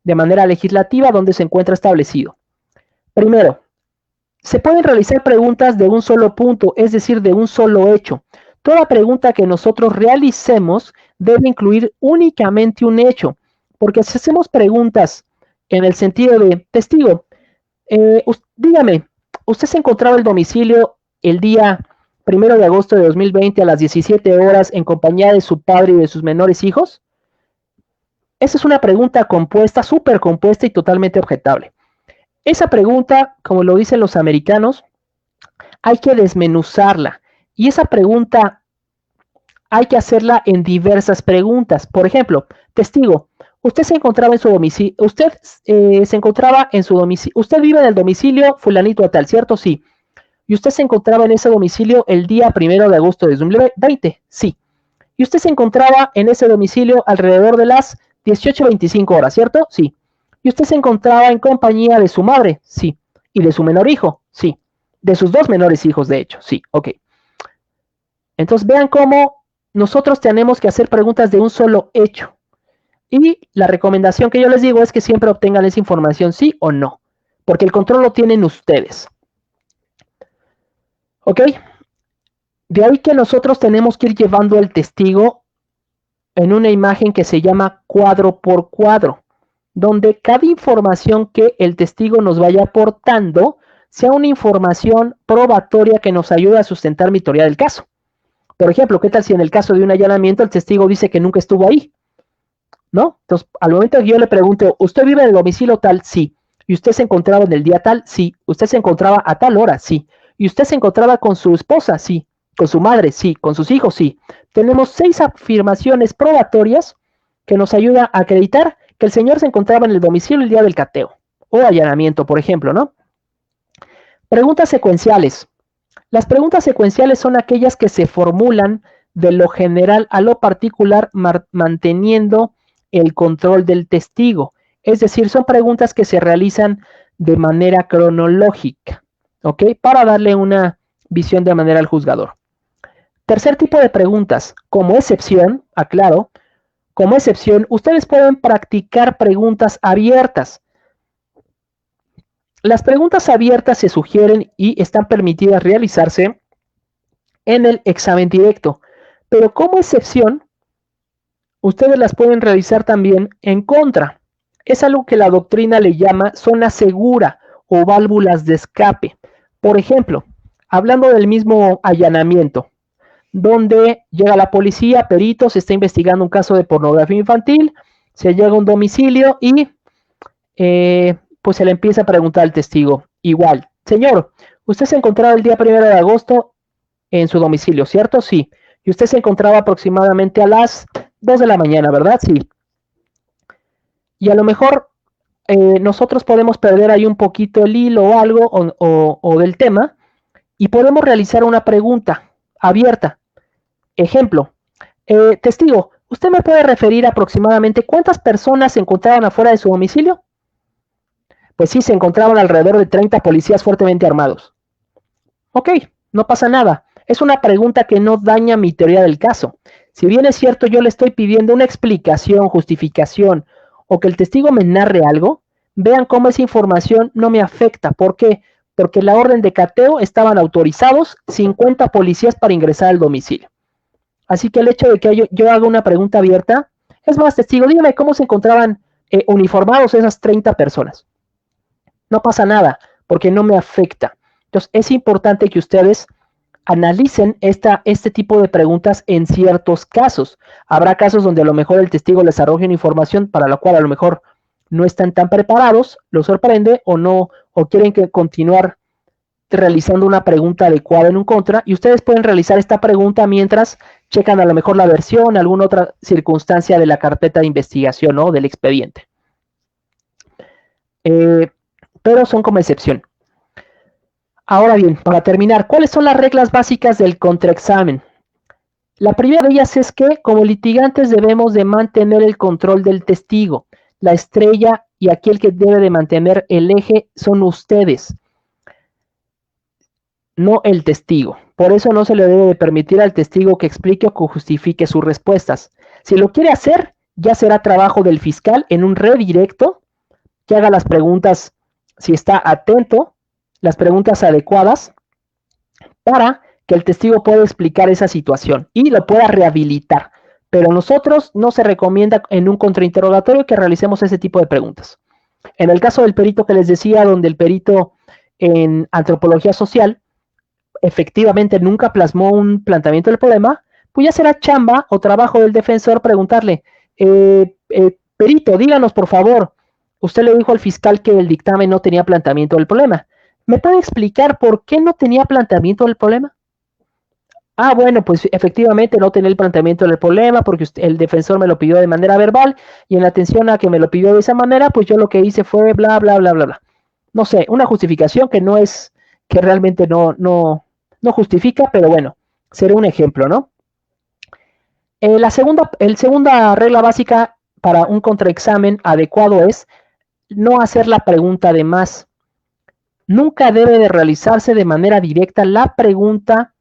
de manera legislativa, donde se encuentra establecido. Primero, se pueden realizar preguntas de un solo punto, es decir, de un solo hecho. Toda pregunta que nosotros realicemos debe incluir únicamente un hecho, porque si hacemos preguntas en el sentido de testigo, dígame, ¿usted se encontraba el domicilio el día 1 de agosto de 2020 a las 17 horas en compañía de su padre y de sus menores hijos? Esa es una pregunta compuesta, súper compuesta y totalmente objetable. Esa pregunta, como lo dicen los americanos, hay que desmenuzarla. Y esa pregunta hay que hacerla en diversas preguntas. Por ejemplo, testigo, usted se encontraba en su domicilio, usted vive en el domicilio fulanito de tal, ¿cierto? Sí. ¿Y usted se encontraba en ese domicilio el día 1 de agosto de 2020? Sí. ¿Y usted se encontraba en ese domicilio alrededor de las 18:25 horas, ¿cierto? Sí. ¿Y usted se encontraba en compañía de su madre? Sí. ¿Y de su menor hijo? Sí. De sus dos menores hijos, de hecho. Sí, ok. Entonces vean cómo nosotros tenemos que hacer preguntas de un solo hecho. Y la recomendación que yo les digo es que siempre obtengan esa información sí o no, porque el control lo tienen ustedes. ¿Ok? De ahí que nosotros tenemos que ir llevando al testigo en una imagen que se llama cuadro por cuadro, donde cada información que el testigo nos vaya aportando sea una información probatoria que nos ayude a sustentar mi teoría del caso. Por ejemplo, ¿qué tal si en el caso de un allanamiento el testigo dice que nunca estuvo ahí? ¿No? Entonces, al momento que yo le pregunto, ¿usted vive en el domicilio tal? Sí. ¿Y usted se encontraba en el día tal? Sí. ¿Usted se encontraba a tal hora? Sí. ¿Y usted se encontraba con su esposa? Sí. ¿Con su madre? Sí. ¿Con sus hijos? Sí. Tenemos 6 afirmaciones probatorias que nos ayudan a acreditar que el señor se encontraba en el domicilio el día del cateo o allanamiento, por ejemplo, ¿no? Preguntas secuenciales. Las preguntas secuenciales son aquellas que se formulan de lo general a lo particular, manteniendo el control del testigo. Es decir, son preguntas que se realizan de manera cronológica, ¿ok? Para darle una visión de manera al juzgador. Tercer tipo de preguntas, como excepción, aclaro, como excepción, ustedes pueden practicar preguntas abiertas. Las preguntas abiertas se sugieren y están permitidas realizarse en el examen directo, pero como excepción, ustedes las pueden realizar también en contra. Es algo que la doctrina le llama zona segura o válvulas de escape. Por ejemplo, hablando del mismo allanamiento, donde llega la policía, peritos, se está investigando un caso de pornografía infantil, se llega a un domicilio y pues se le empieza a preguntar al testigo, igual, señor, usted se encontraba el día 1 de agosto en su domicilio, ¿cierto? Sí. Y usted se encontraba aproximadamente a las 2 de la mañana, ¿verdad? Sí. Y a lo mejor nosotros podemos perder ahí un poquito el hilo o algo o del tema y podemos realizar una pregunta abierta. Ejemplo, testigo, ¿usted me puede referir aproximadamente cuántas personas se encontraban afuera de su domicilio? Pues sí, se encontraban alrededor de 30 policías fuertemente armados. Ok, no pasa nada. Es una pregunta que no daña mi teoría del caso. Si bien es cierto, yo le estoy pidiendo una explicación, justificación o que el testigo me narre algo, vean cómo esa información no me afecta. ¿Por qué? Porque la orden de cateo estaban autorizados 50 policías para ingresar al domicilio. Así que el hecho de que yo haga una pregunta abierta, es más, testigo, dígame cómo se encontraban uniformados esas 30 personas. No pasa nada, porque no me afecta. Entonces, es importante que ustedes analicen este tipo de preguntas en ciertos casos. Habrá casos donde a lo mejor el testigo les arroje una información para la cual a lo mejor no están tan preparados, los sorprende o no, o quieren continuar realizando una pregunta adecuada en un contra, y ustedes pueden realizar esta pregunta mientras checan a lo mejor la versión, alguna otra circunstancia de la carpeta de investigación o del expediente. Pero son como excepción. Ahora bien, para terminar, ¿cuáles son las reglas básicas del contraexamen? La primera de ellas es que como litigantes debemos de mantener el control del testigo. La estrella y aquí el que debe de mantener el eje son ustedes, no el testigo. Por eso no se le debe de permitir al testigo que explique o que justifique sus respuestas. Si lo quiere hacer, ya será trabajo del fiscal en un redirecto, que haga las preguntas, si está atento, las preguntas adecuadas, para que el testigo pueda explicar esa situación y lo pueda rehabilitar. Pero nosotros no se recomienda en un contrainterrogatorio que realicemos ese tipo de preguntas. En el caso del perito que les decía, donde el perito en antropología social efectivamente nunca plasmó un planteamiento del problema, pues ya será chamba o trabajo del defensor preguntarle, perito, díganos por favor, usted le dijo al fiscal que el dictamen no tenía planteamiento del problema. ¿Me puede explicar por qué no tenía planteamiento del problema? Ah, bueno, pues efectivamente no tenía el planteamiento del problema porque el defensor me lo pidió de manera verbal y en atención a que me lo pidió de esa manera, pues yo lo que hice fue bla, bla, bla, bla, bla. No sé, una justificación que no es, que realmente no justifica, pero bueno, será un ejemplo, ¿no? La segunda regla básica para un contraexamen adecuado es no hacer la pregunta de más. Nunca debe de realizarse de manera directa la pregunta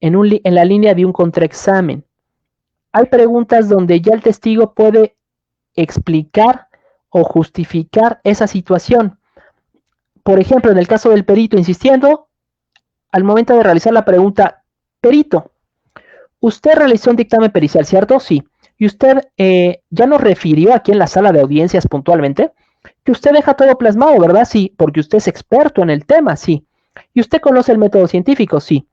en la línea de un contraexamen. Hay preguntas donde ya el testigo puede explicar o justificar esa situación. Por ejemplo, en el caso del perito insistiendo, al momento de realizar la pregunta, perito, usted realizó un dictamen pericial, ¿cierto? Sí. Y usted ya nos refirió aquí en la sala de audiencias puntualmente que usted deja todo plasmado, ¿verdad? Sí, porque usted es experto en el tema, sí. ¿Y usted conoce el método científico? Sí.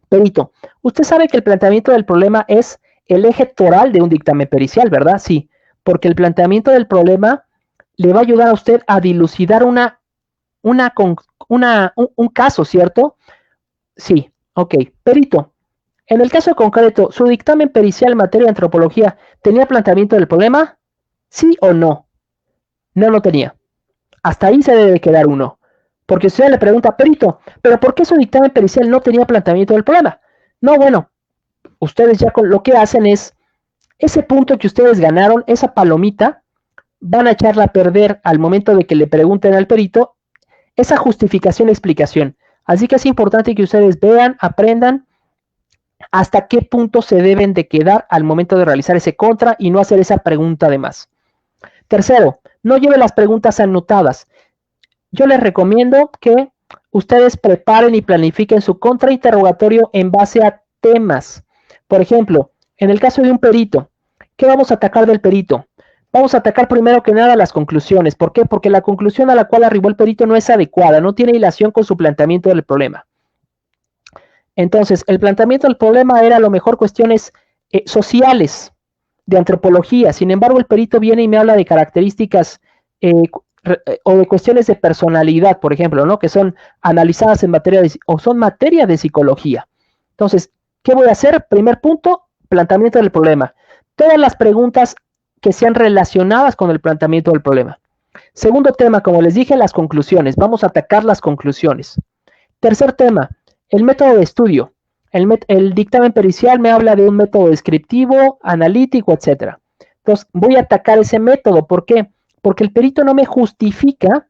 Perito, usted sabe que el planteamiento del problema es el eje toral de un dictamen pericial, ¿verdad? Sí, porque el planteamiento del problema le va a ayudar a usted a dilucidar un caso, ¿cierto? Sí, ok. Perito, en el caso concreto, ¿su dictamen pericial en materia de antropología tenía planteamiento del problema? ¿Sí o no? No lo tenía. Hasta ahí se debe quedar uno. Porque usted le pregunta, perito, ¿pero por qué su dictamen pericial no tenía planteamiento del problema? No, bueno, ustedes ya lo que hacen es, ese punto que ustedes ganaron, esa palomita, van a echarla a perder al momento de que le pregunten al perito esa justificación y explicación. Así que es importante que ustedes vean, aprendan hasta qué punto se deben de quedar al momento de realizar ese contra y no hacer esa pregunta de más. Tercero, no lleve las preguntas anotadas. Yo les recomiendo que ustedes preparen y planifiquen su contrainterrogatorio en base a temas. Por ejemplo, en el caso de un perito, ¿qué vamos a atacar del perito? Vamos a atacar primero que nada las conclusiones. ¿Por qué? Porque la conclusión a la cual arribó el perito no es adecuada, no tiene hilación con su planteamiento del problema. Entonces, el planteamiento del problema era a lo mejor cuestiones sociales, de antropología. Sin embargo, el perito viene y me habla de características o de cuestiones de personalidad, por ejemplo, ¿no? Que son analizadas en materia o son materia de psicología. Entonces, ¿qué voy a hacer? Primer punto, planteamiento del problema. Todas las preguntas que sean relacionadas con el planteamiento del problema. Segundo tema, como les dije, las conclusiones. Vamos a atacar las conclusiones. Tercer tema, el método de estudio. El dictamen pericial me habla de un método descriptivo, analítico, etc. Entonces, voy a atacar ese método. ¿Por qué? Porque el perito no me justifica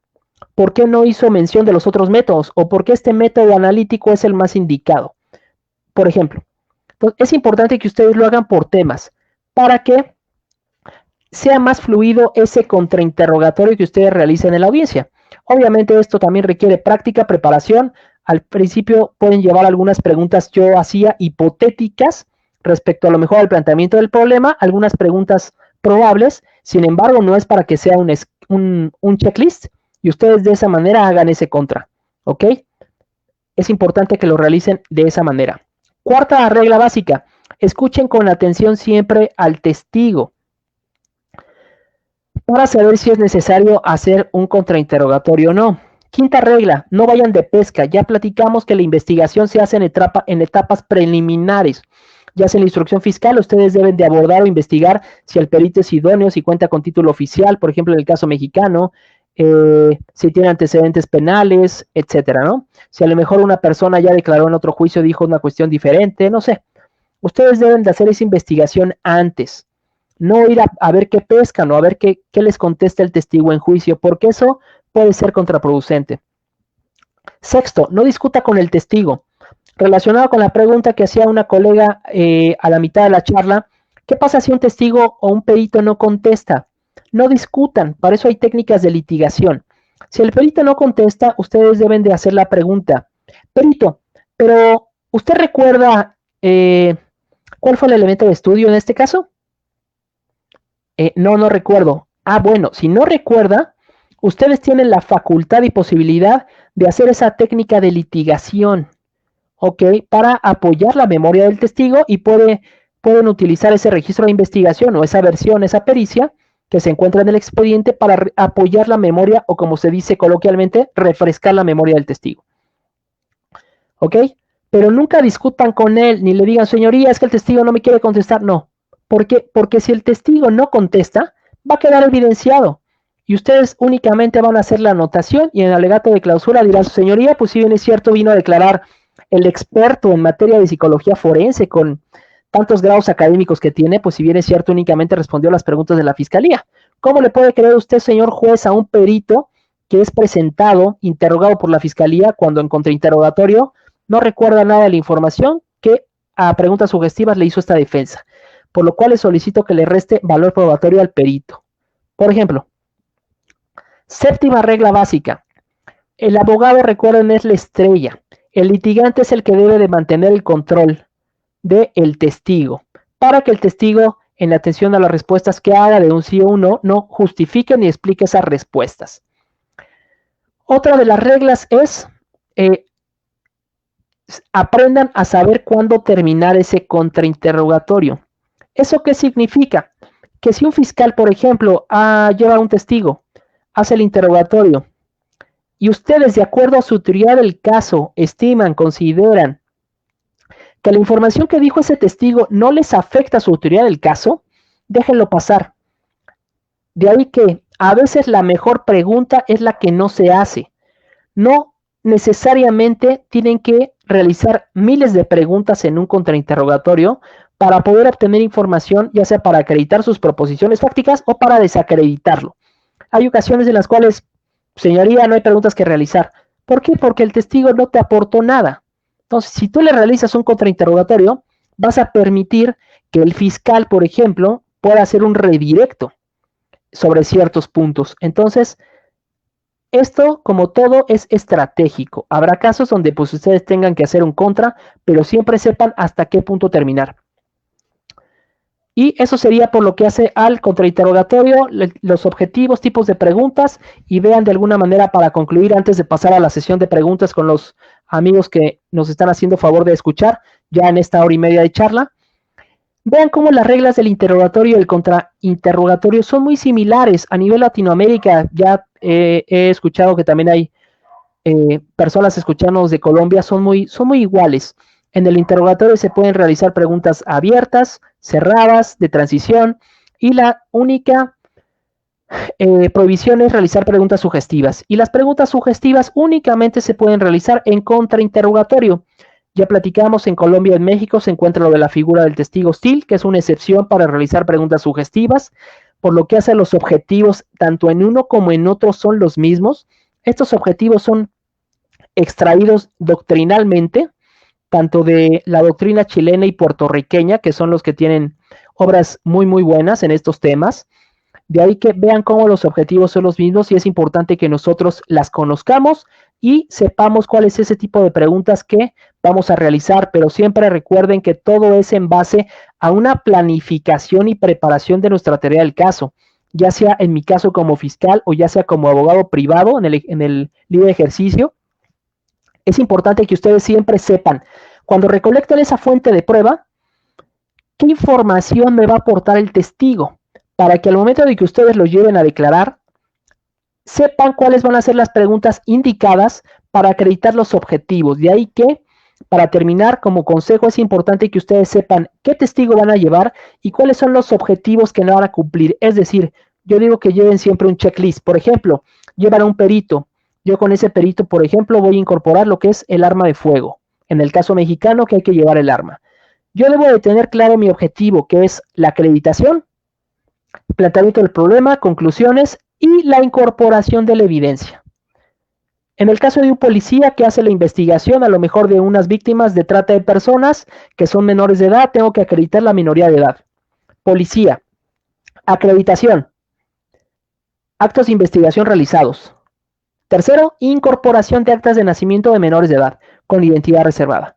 por qué no hizo mención de los otros métodos o por qué este método analítico es el más indicado. Por ejemplo, entonces, es importante que ustedes lo hagan por temas para que sea más fluido ese contrainterrogatorio que ustedes realicen en la audiencia. Obviamente esto también requiere práctica, preparación. Al principio pueden llevar algunas preguntas yo hacía hipotéticas respecto a lo mejor al planteamiento del problema, algunas preguntas probables, sin embargo no es para que sea un checklist y ustedes de esa manera hagan ese contra, ¿ok? es importante que lo realicen de esa manera. Cuarta regla básica, escuchen con atención siempre al testigo para saber si es necesario hacer un contrainterrogatorio o no. Quinta regla, no vayan de pesca. Ya platicamos que la investigación se hace en etapas preliminares. Ya sea en la instrucción fiscal, ustedes deben de abordar o investigar si el perito es idóneo, si cuenta con título oficial, por ejemplo, en el caso mexicano, si tiene antecedentes penales, etcétera, ¿no? Si a lo mejor una persona ya declaró en otro juicio, dijo una cuestión diferente, no sé. Ustedes deben de hacer esa investigación antes. No ir a ver qué pescan o a ver qué les contesta el testigo en juicio, porque eso puede ser contraproducente. Sexto, no discuta con el testigo. Relacionado con la pregunta que hacía una colega a la mitad de la charla, ¿qué pasa si un testigo o un perito no contesta? No discutan, para eso hay técnicas de litigación. Si el perito no contesta, ustedes deben de hacer la pregunta. Perito, pero ¿usted recuerda cuál fue el elemento de estudio en este caso? No recuerdo. Ah, bueno, si no recuerda, ustedes tienen la facultad y posibilidad de hacer esa técnica de litigación, ¿ok? Para apoyar la memoria del testigo y pueden utilizar ese registro de investigación o esa versión, esa pericia que se encuentra en el expediente para apoyar la memoria o, como se dice coloquialmente, refrescar la memoria del testigo. ¿Ok? Pero nunca discutan con él ni le digan, señoría, es que el testigo no me quiere contestar. No. ¿Por qué? Porque si el testigo no contesta, va a quedar evidenciado. Y ustedes únicamente van a hacer la anotación y en el alegato de clausura dirán, su señoría, pues si bien es cierto, vino a declarar el experto en materia de psicología forense con tantos grados académicos que tiene, pues si bien es cierto, únicamente respondió a las preguntas de la fiscalía. ¿Cómo le puede creer usted, señor juez, a un perito que es presentado, interrogado por la fiscalía, cuando en contrainterrogatorio no recuerda nada de la información que a preguntas sugestivas le hizo esta defensa? Por lo cual le solicito que le reste valor probatorio al perito. Por ejemplo, séptima regla básica. El abogado, recuerden, es la estrella. El litigante es el que debe de mantener el control del testigo, para que el testigo, en atención a las respuestas que haga de un sí o un no justifique ni explique esas respuestas. Otra de las reglas es aprendan a saber cuándo terminar ese contrainterrogatorio. ¿Eso qué significa? Que si un fiscal, por ejemplo, lleva a un testigo, hace el interrogatorio, y ustedes, de acuerdo a su teoría del caso, estiman, consideran que la información que dijo ese testigo no les afecta a su teoría del caso, déjenlo pasar. De ahí que a veces la mejor pregunta es la que no se hace. No necesariamente tienen que realizar miles de preguntas en un contrainterrogatorio para poder obtener información, ya sea para acreditar sus proposiciones fácticas o para desacreditarlo. Hay ocasiones en las cuales, señoría, no hay preguntas que realizar. ¿Por qué? Porque el testigo no te aportó nada. Entonces, si tú le realizas un contrainterrogatorio, vas a permitir que el fiscal, por ejemplo, pueda hacer un redirecto sobre ciertos puntos. Entonces, esto, como todo, es estratégico. Habrá casos donde pues ustedes tengan que hacer un contra, pero siempre sepan hasta qué punto terminar. Y eso sería por lo que hace al contrainterrogatorio, los objetivos, tipos de preguntas, y vean de alguna manera, para concluir, antes de pasar a la sesión de preguntas con los amigos que nos están haciendo favor de escuchar ya en esta hora y media de charla, vean cómo las reglas del interrogatorio y el contrainterrogatorio son muy similares. A nivel Latinoamérica, ya he escuchado que también hay personas escuchándonos de Colombia, son muy iguales. En el interrogatorio se pueden realizar preguntas abiertas, cerradas, de transición, y la única prohibición es realizar preguntas sugestivas. Y las preguntas sugestivas únicamente se pueden realizar en contrainterrogatorio. Ya platicamos, en Colombia y en México se encuentra lo de la figura del testigo hostil, que es una excepción para realizar preguntas sugestivas, por lo que hace los objetivos, tanto en uno como en otro, son los mismos. Estos objetivos son extraídos doctrinalmente, tanto de la doctrina chilena y puertorriqueña, que son los que tienen obras muy buenas en estos temas. De ahí que vean cómo los objetivos son los mismos y es importante que nosotros las conozcamos y sepamos cuál es ese tipo de preguntas que vamos a realizar, pero siempre recuerden que todo es en base a una planificación y preparación de nuestra teoría del caso, ya sea en mi caso como fiscal o ya sea como abogado privado en el libre ejercicio. es importante que ustedes siempre sepan, cuando recolecten esa fuente de prueba, qué información me va a aportar el testigo, para que al momento de que ustedes lo lleven a declarar, sepan cuáles van a ser las preguntas indicadas para acreditar los objetivos. De ahí que, para terminar, como consejo, es importante que ustedes sepan qué testigo van a llevar y cuáles son los objetivos que no van a cumplir. Es decir, yo digo que lleven siempre un checklist. Por ejemplo, llevan a un perito. Yo con ese perito, por ejemplo, voy a incorporar lo que es el arma de fuego. En el caso mexicano, que hay que llevar el arma. Yo debo de tener claro mi objetivo, que es la acreditación, planteamiento del problema, conclusiones y la incorporación de la evidencia. En el caso de un policía que hace la investigación, a lo mejor de unas víctimas de trata de personas que son menores de edad, tengo que acreditar la minoría de edad. Policía, acreditación, actos de investigación realizados. Tercero, incorporación de actas de nacimiento de menores de edad con identidad reservada.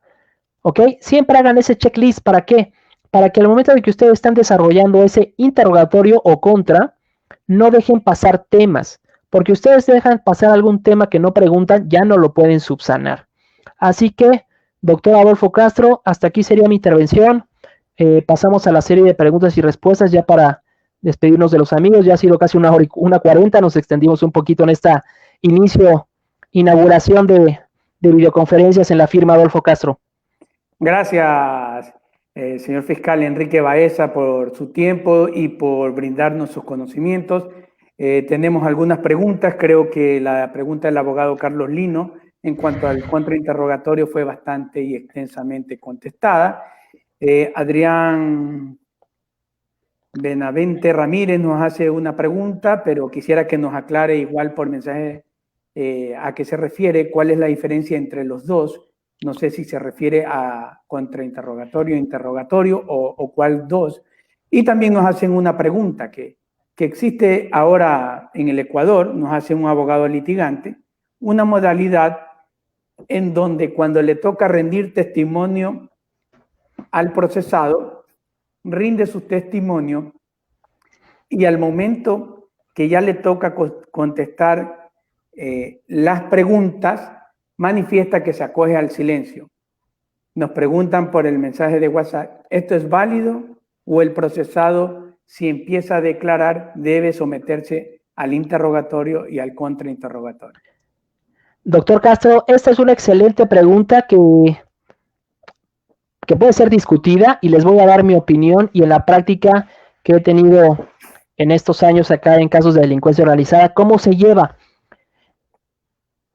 ¿Ok? Siempre hagan ese checklist. ¿Para qué? Para que al momento de que ustedes están desarrollando ese interrogatorio o contra, no dejen pasar temas. Porque ustedes dejan pasar algún tema que no preguntan, ya no lo pueden subsanar. Así que, doctor Adolfo Castro, hasta aquí sería mi intervención. Pasamos a la serie de preguntas y respuestas ya para despedirnos de los amigos. Ya ha sido casi 1:40, nos extendimos un poquito en esta inauguración de videoconferencias en la firma Adolfo Castro. Gracias, señor fiscal Enrique Baeza, por su tiempo y por brindarnos sus conocimientos. Tenemos algunas preguntas. Creo que la pregunta del abogado Carlos Lino en cuanto al contrainterrogatorio fue bastante y extensamente contestada. Adrián Benavente Ramírez nos hace una pregunta, pero quisiera que nos aclare igual por mensaje a qué se refiere, cuál es la diferencia entre los dos. No sé si se refiere a contrainterrogatorio, interrogatorio o cuál dos. Y también nos hacen una pregunta que existe ahora en el Ecuador, nos hace un abogado litigante, una modalidad en donde cuando le toca rendir testimonio al procesado, rinde su testimonio y al momento que ya le toca contestar las preguntas, manifiesta que se acoge al silencio. Nos preguntan por el mensaje de WhatsApp, ¿esto es válido o el procesado, si empieza a declarar, debe someterse al interrogatorio y al contrainterrogatorio? Doctor Castro, esta es una excelente pregunta que puede ser discutida y les voy a dar mi opinión y en la práctica que he tenido en estos años acá en casos de delincuencia organizada, ¿cómo se lleva?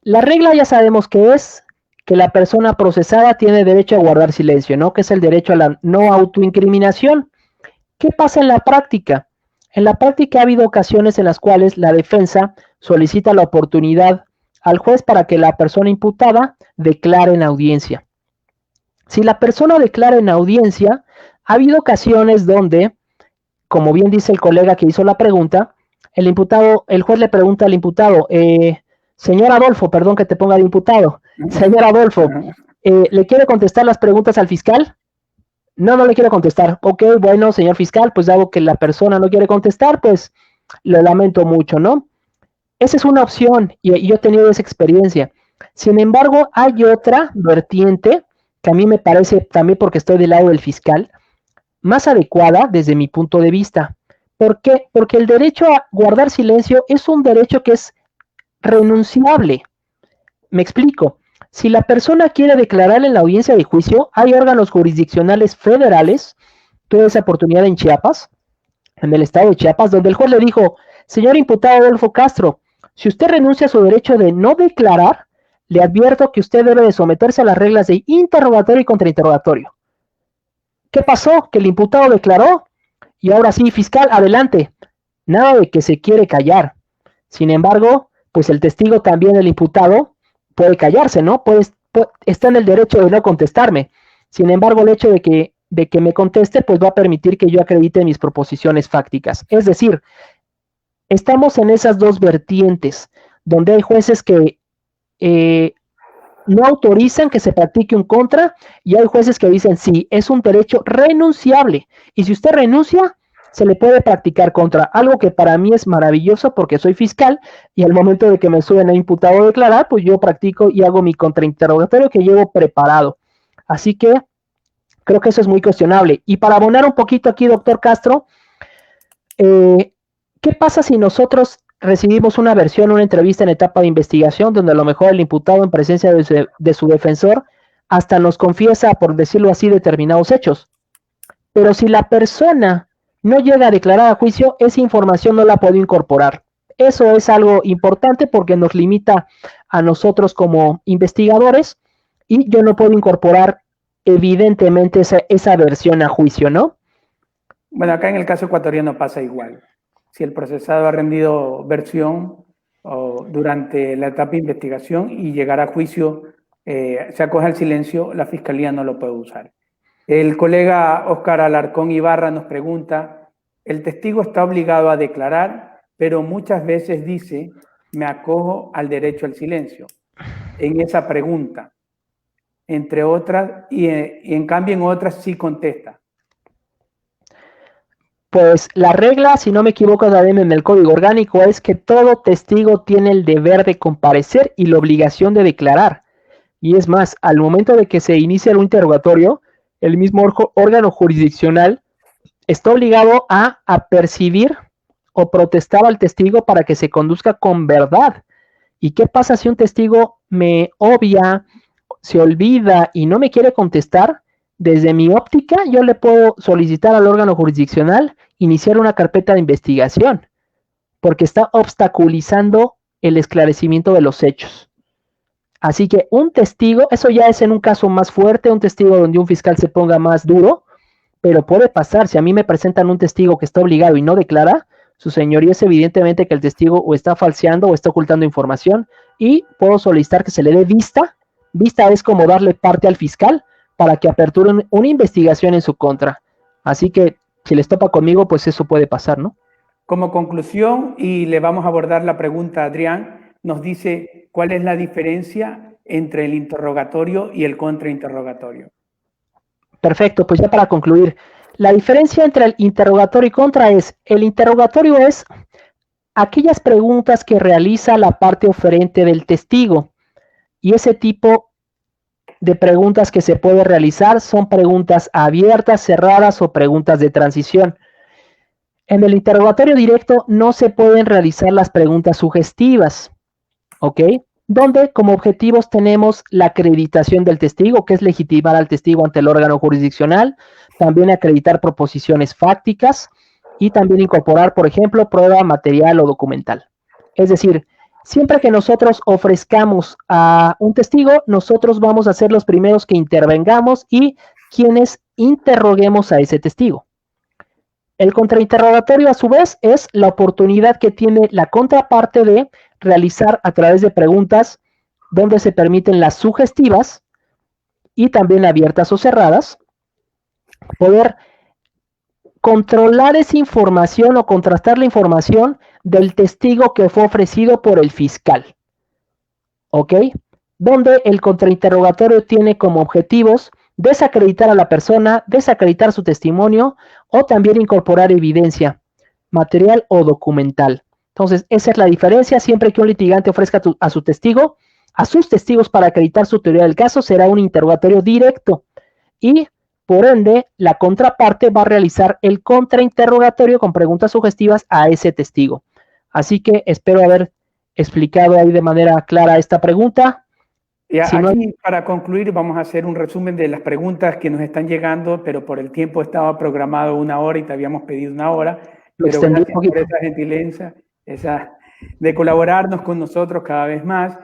La regla ya sabemos que es que la persona procesada tiene derecho a guardar silencio, ¿no? Que es el derecho a la no autoincriminación. ¿Qué pasa en la práctica? En la práctica ha habido ocasiones en las cuales la defensa solicita la oportunidad al juez para que la persona imputada declare en audiencia. Si la persona declara en audiencia, ha habido ocasiones donde, como bien dice el colega que hizo la pregunta, el juez le pregunta al imputado, señor Adolfo, perdón que te ponga de imputado, señor Adolfo, ¿le quiere contestar las preguntas al fiscal? No le quiero contestar. Ok, bueno, señor fiscal, pues dado que la persona no quiere contestar, pues lo lamento mucho, ¿no? Esa es una opción y yo he tenido esa experiencia. Sin embargo, hay otra vertiente que a mí me parece, también porque estoy del lado del fiscal, más adecuada desde mi punto de vista. ¿Por qué? Porque el derecho a guardar silencio es un derecho que es renunciable. Me explico. Si la persona quiere declarar en la audiencia de juicio, hay órganos jurisdiccionales federales, tuve esa oportunidad en Chiapas, en el estado de Chiapas, donde el juez le dijo, señor imputado Adolfo Castro, si usted renuncia a su derecho de no declarar, le advierto que usted debe de someterse a las reglas de interrogatorio y contrainterrogatorio. ¿Qué pasó? Que el imputado declaró y ahora sí, fiscal, adelante. Nada de que se quiere callar. Sin embargo, pues el testigo también, el imputado, puede callarse, ¿no? Está en el derecho de no contestarme. Sin embargo, el hecho de que me conteste, pues va a permitir que yo acredite mis proposiciones fácticas. Es decir, estamos en esas dos vertientes, donde hay jueces que no autorizan que se practique un contra, y hay jueces que dicen, sí, es un derecho renunciable, y si usted renuncia, se le puede practicar contra, algo que para mí es maravilloso porque soy fiscal y al momento de que me suben a imputado a declarar, pues yo practico y hago mi contrainterrogatorio que llevo preparado. Así que creo que eso es muy cuestionable. Y para abonar un poquito aquí, doctor Castro, ¿qué pasa si nosotros recibimos una versión, una entrevista en etapa de investigación, donde a lo mejor el imputado en presencia de su defensor hasta nos confiesa, por decirlo así, determinados hechos? Pero si la persona no llega a declarar a juicio, esa información no la puedo incorporar. Eso es algo importante porque nos limita a nosotros como investigadores y yo no puedo incorporar evidentemente esa versión a juicio, ¿no? Bueno, acá en el caso ecuatoriano pasa igual. Si el procesado ha rendido versión durante la etapa de investigación y llegar a juicio, se acoge al silencio, la fiscalía no lo puede usar. El colega Óscar Alarcón Ibarra nos pregunta, el testigo está obligado a declarar, pero muchas veces dice, me acojo al derecho al silencio. En esa pregunta, entre otras, y en cambio en otras sí contesta. Pues la regla, si no me equivoco, en el Código Orgánico es que todo testigo tiene el deber de comparecer y la obligación de declarar. Y es más, al momento de que se inicie un interrogatorio, el mismo órgano jurisdiccional está obligado a apercibir o protestar al testigo para que se conduzca con verdad. ¿Y qué pasa si un testigo me obvia, se olvida y no me quiere contestar? Desde mi óptica, yo le puedo solicitar al órgano jurisdiccional iniciar una carpeta de investigación, porque está obstaculizando el esclarecimiento de los hechos. Así que un testigo, eso ya es en un caso más fuerte, un testigo donde un fiscal se ponga más duro, pero puede pasar, si a mí me presentan un testigo que está obligado y no declara, su señoría es evidentemente que el testigo o está falseando o está ocultando información y puedo solicitar que se le dé vista. Vista es como darle parte al fiscal para que aperturen una investigación en su contra. Así que si les topa conmigo, pues eso puede pasar, ¿no? Como conclusión, y le vamos a abordar la pregunta a Adrián, nos dice cuál es la diferencia entre el interrogatorio y el contrainterrogatorio. Perfecto, pues ya para concluir, la diferencia entre el interrogatorio y contra es, el interrogatorio es aquellas preguntas que realiza la parte oferente del testigo y ese tipo de preguntas que se puede realizar son preguntas abiertas, cerradas o preguntas de transición. En el interrogatorio directo no se pueden realizar las preguntas sugestivas, ¿ok? Donde como objetivos tenemos la acreditación del testigo, que es legitimar al testigo ante el órgano jurisdiccional, también acreditar proposiciones fácticas y también incorporar, por ejemplo, prueba material o documental. Es decir, siempre que nosotros ofrezcamos a un testigo, nosotros vamos a ser los primeros que intervengamos y quienes interroguemos a ese testigo. El contrainterrogatorio, a su vez, es la oportunidad que tiene la contraparte de realizar a través de preguntas donde se permiten las sugestivas y también abiertas o cerradas, poder controlar esa información o contrastar la información del testigo que fue ofrecido por el fiscal. ¿Ok? Donde el contrainterrogatorio tiene como objetivos desacreditar a la persona, desacreditar su testimonio o también incorporar evidencia material o documental. Entonces, esa es la diferencia. Siempre que un litigante ofrezca a su testigo, a sus testigos para acreditar su teoría del caso, será un interrogatorio directo y, por ende, la contraparte va a realizar el contrainterrogatorio con preguntas sugestivas a ese testigo. Así que espero haber explicado ahí de manera clara esta pregunta. Y aquí, para concluir, vamos a hacer un resumen de las preguntas que nos están llegando, pero por el tiempo estaba programado 1 hora y te habíamos pedido 1 hora. Pero gracias por esa gentileza, de colaborarnos con nosotros cada vez más.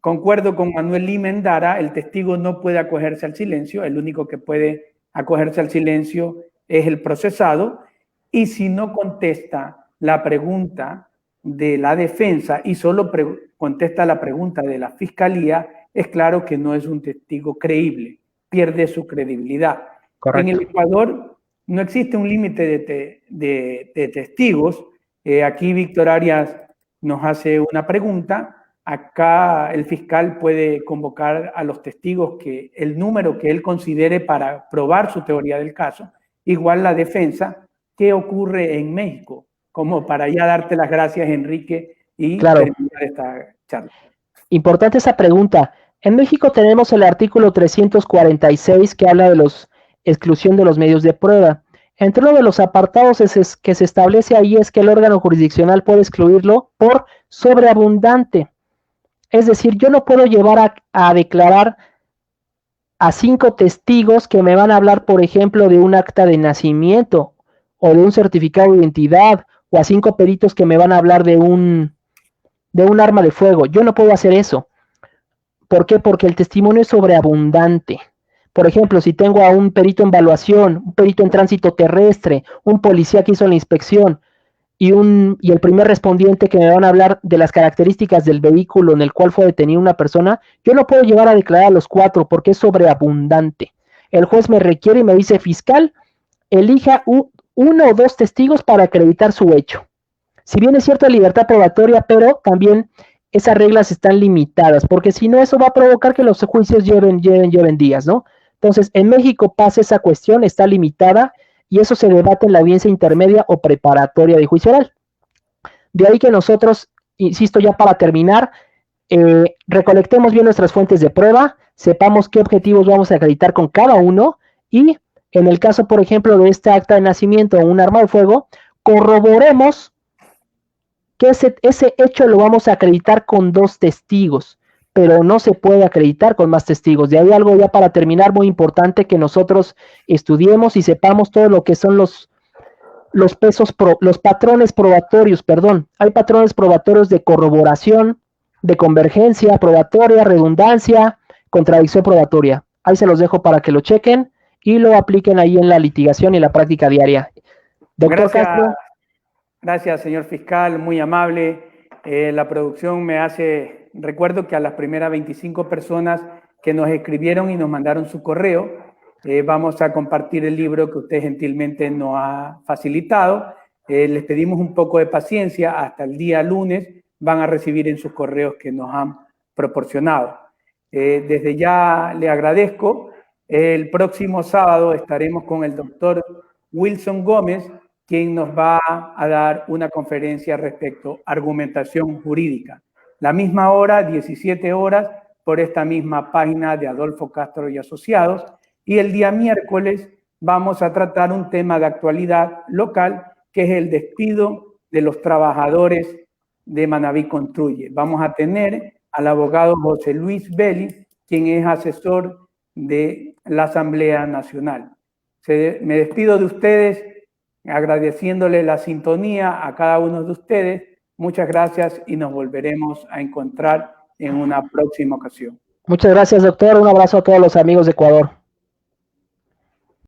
Concuerdo con Manuel Limendara, el testigo no puede acogerse al silencio, el único que puede acogerse al silencio es el procesado, y si no contesta la pregunta de la defensa y solo contesta la pregunta de la fiscalía, es claro que no es un testigo creíble, pierde su credibilidad. Correcto. En el Ecuador no existe un límite de testigos. Aquí Víctor Arias nos hace una pregunta. Acá el fiscal puede convocar a los testigos el número que él considere para probar su teoría del caso. Igual la defensa qué ocurre en México, como para ya darte las gracias, Enrique, y Claro. terminar esta charla. Importante esa pregunta. En México tenemos el artículo 346 que habla de la exclusión de los medios de prueba. Entre uno de los apartados que se establece ahí es que el órgano jurisdiccional puede excluirlo por sobreabundante. Es decir, yo no puedo llevar a declarar a 5 testigos que me van a hablar, por ejemplo, de un acta de nacimiento o de un certificado de identidad, o a 5 peritos que me van a hablar de un arma de fuego. Yo no puedo hacer eso. ¿Por qué? Porque el testimonio es sobreabundante. Por ejemplo, si tengo a un perito en evaluación, un perito en tránsito terrestre, un policía que hizo la inspección y el primer respondiente que me van a hablar de las características del vehículo en el cual fue detenida una persona, yo no puedo llevar a declarar a los 4 porque es sobreabundante. El juez me requiere y me dice: fiscal, elija 1 o 2 testigos para acreditar su hecho. Si bien es cierto, libertad probatoria, pero también esas reglas están limitadas, porque si no, eso va a provocar que los juicios lleven días, ¿no? Entonces, en México pasa esa cuestión, está limitada, y eso se debate en la audiencia intermedia o preparatoria de juicio oral. De ahí que nosotros, insisto, ya para terminar, recolectemos bien nuestras fuentes de prueba, sepamos qué objetivos vamos a acreditar con cada uno, y en el caso, por ejemplo, de este acta de nacimiento o un arma de fuego, corroboremos que ese hecho lo vamos a acreditar con 2 testigos, pero no se puede acreditar con más testigos. De ahí algo ya para terminar muy importante, que nosotros estudiemos y sepamos todo lo que son los patrones probatorios, perdón. Hay patrones probatorios de corroboración, de convergencia probatoria, redundancia, contradicción probatoria. Ahí se los dejo para que lo chequen y lo apliquen ahí en la litigación y la práctica diaria. Doctor Castro. Gracias, señor fiscal, muy amable. La producción me hace, recuerdo que a las primeras 25 personas que nos escribieron y nos mandaron su correo, vamos a compartir el libro que usted gentilmente nos ha facilitado. Les pedimos un poco de paciencia, hasta el día lunes van a recibir en sus correos que nos han proporcionado. Desde ya le agradezco. El próximo sábado estaremos con el doctor Wilson Gómez, quien nos va a dar una conferencia respecto a argumentación jurídica. La misma hora, 17 horas, por esta misma página de Adolfo Castro y Asociados. Y el día miércoles vamos a tratar un tema de actualidad local, que es el despido de los trabajadores de Manaví Construye. Vamos a tener al abogado José Luis Belli, quien es asesor de la Asamblea Nacional. Me despido de ustedes, agradeciéndole la sintonía a cada uno de ustedes. Muchas gracias y nos volveremos a encontrar en una próxima ocasión. Muchas gracias, doctor. Un abrazo a todos los amigos de Ecuador.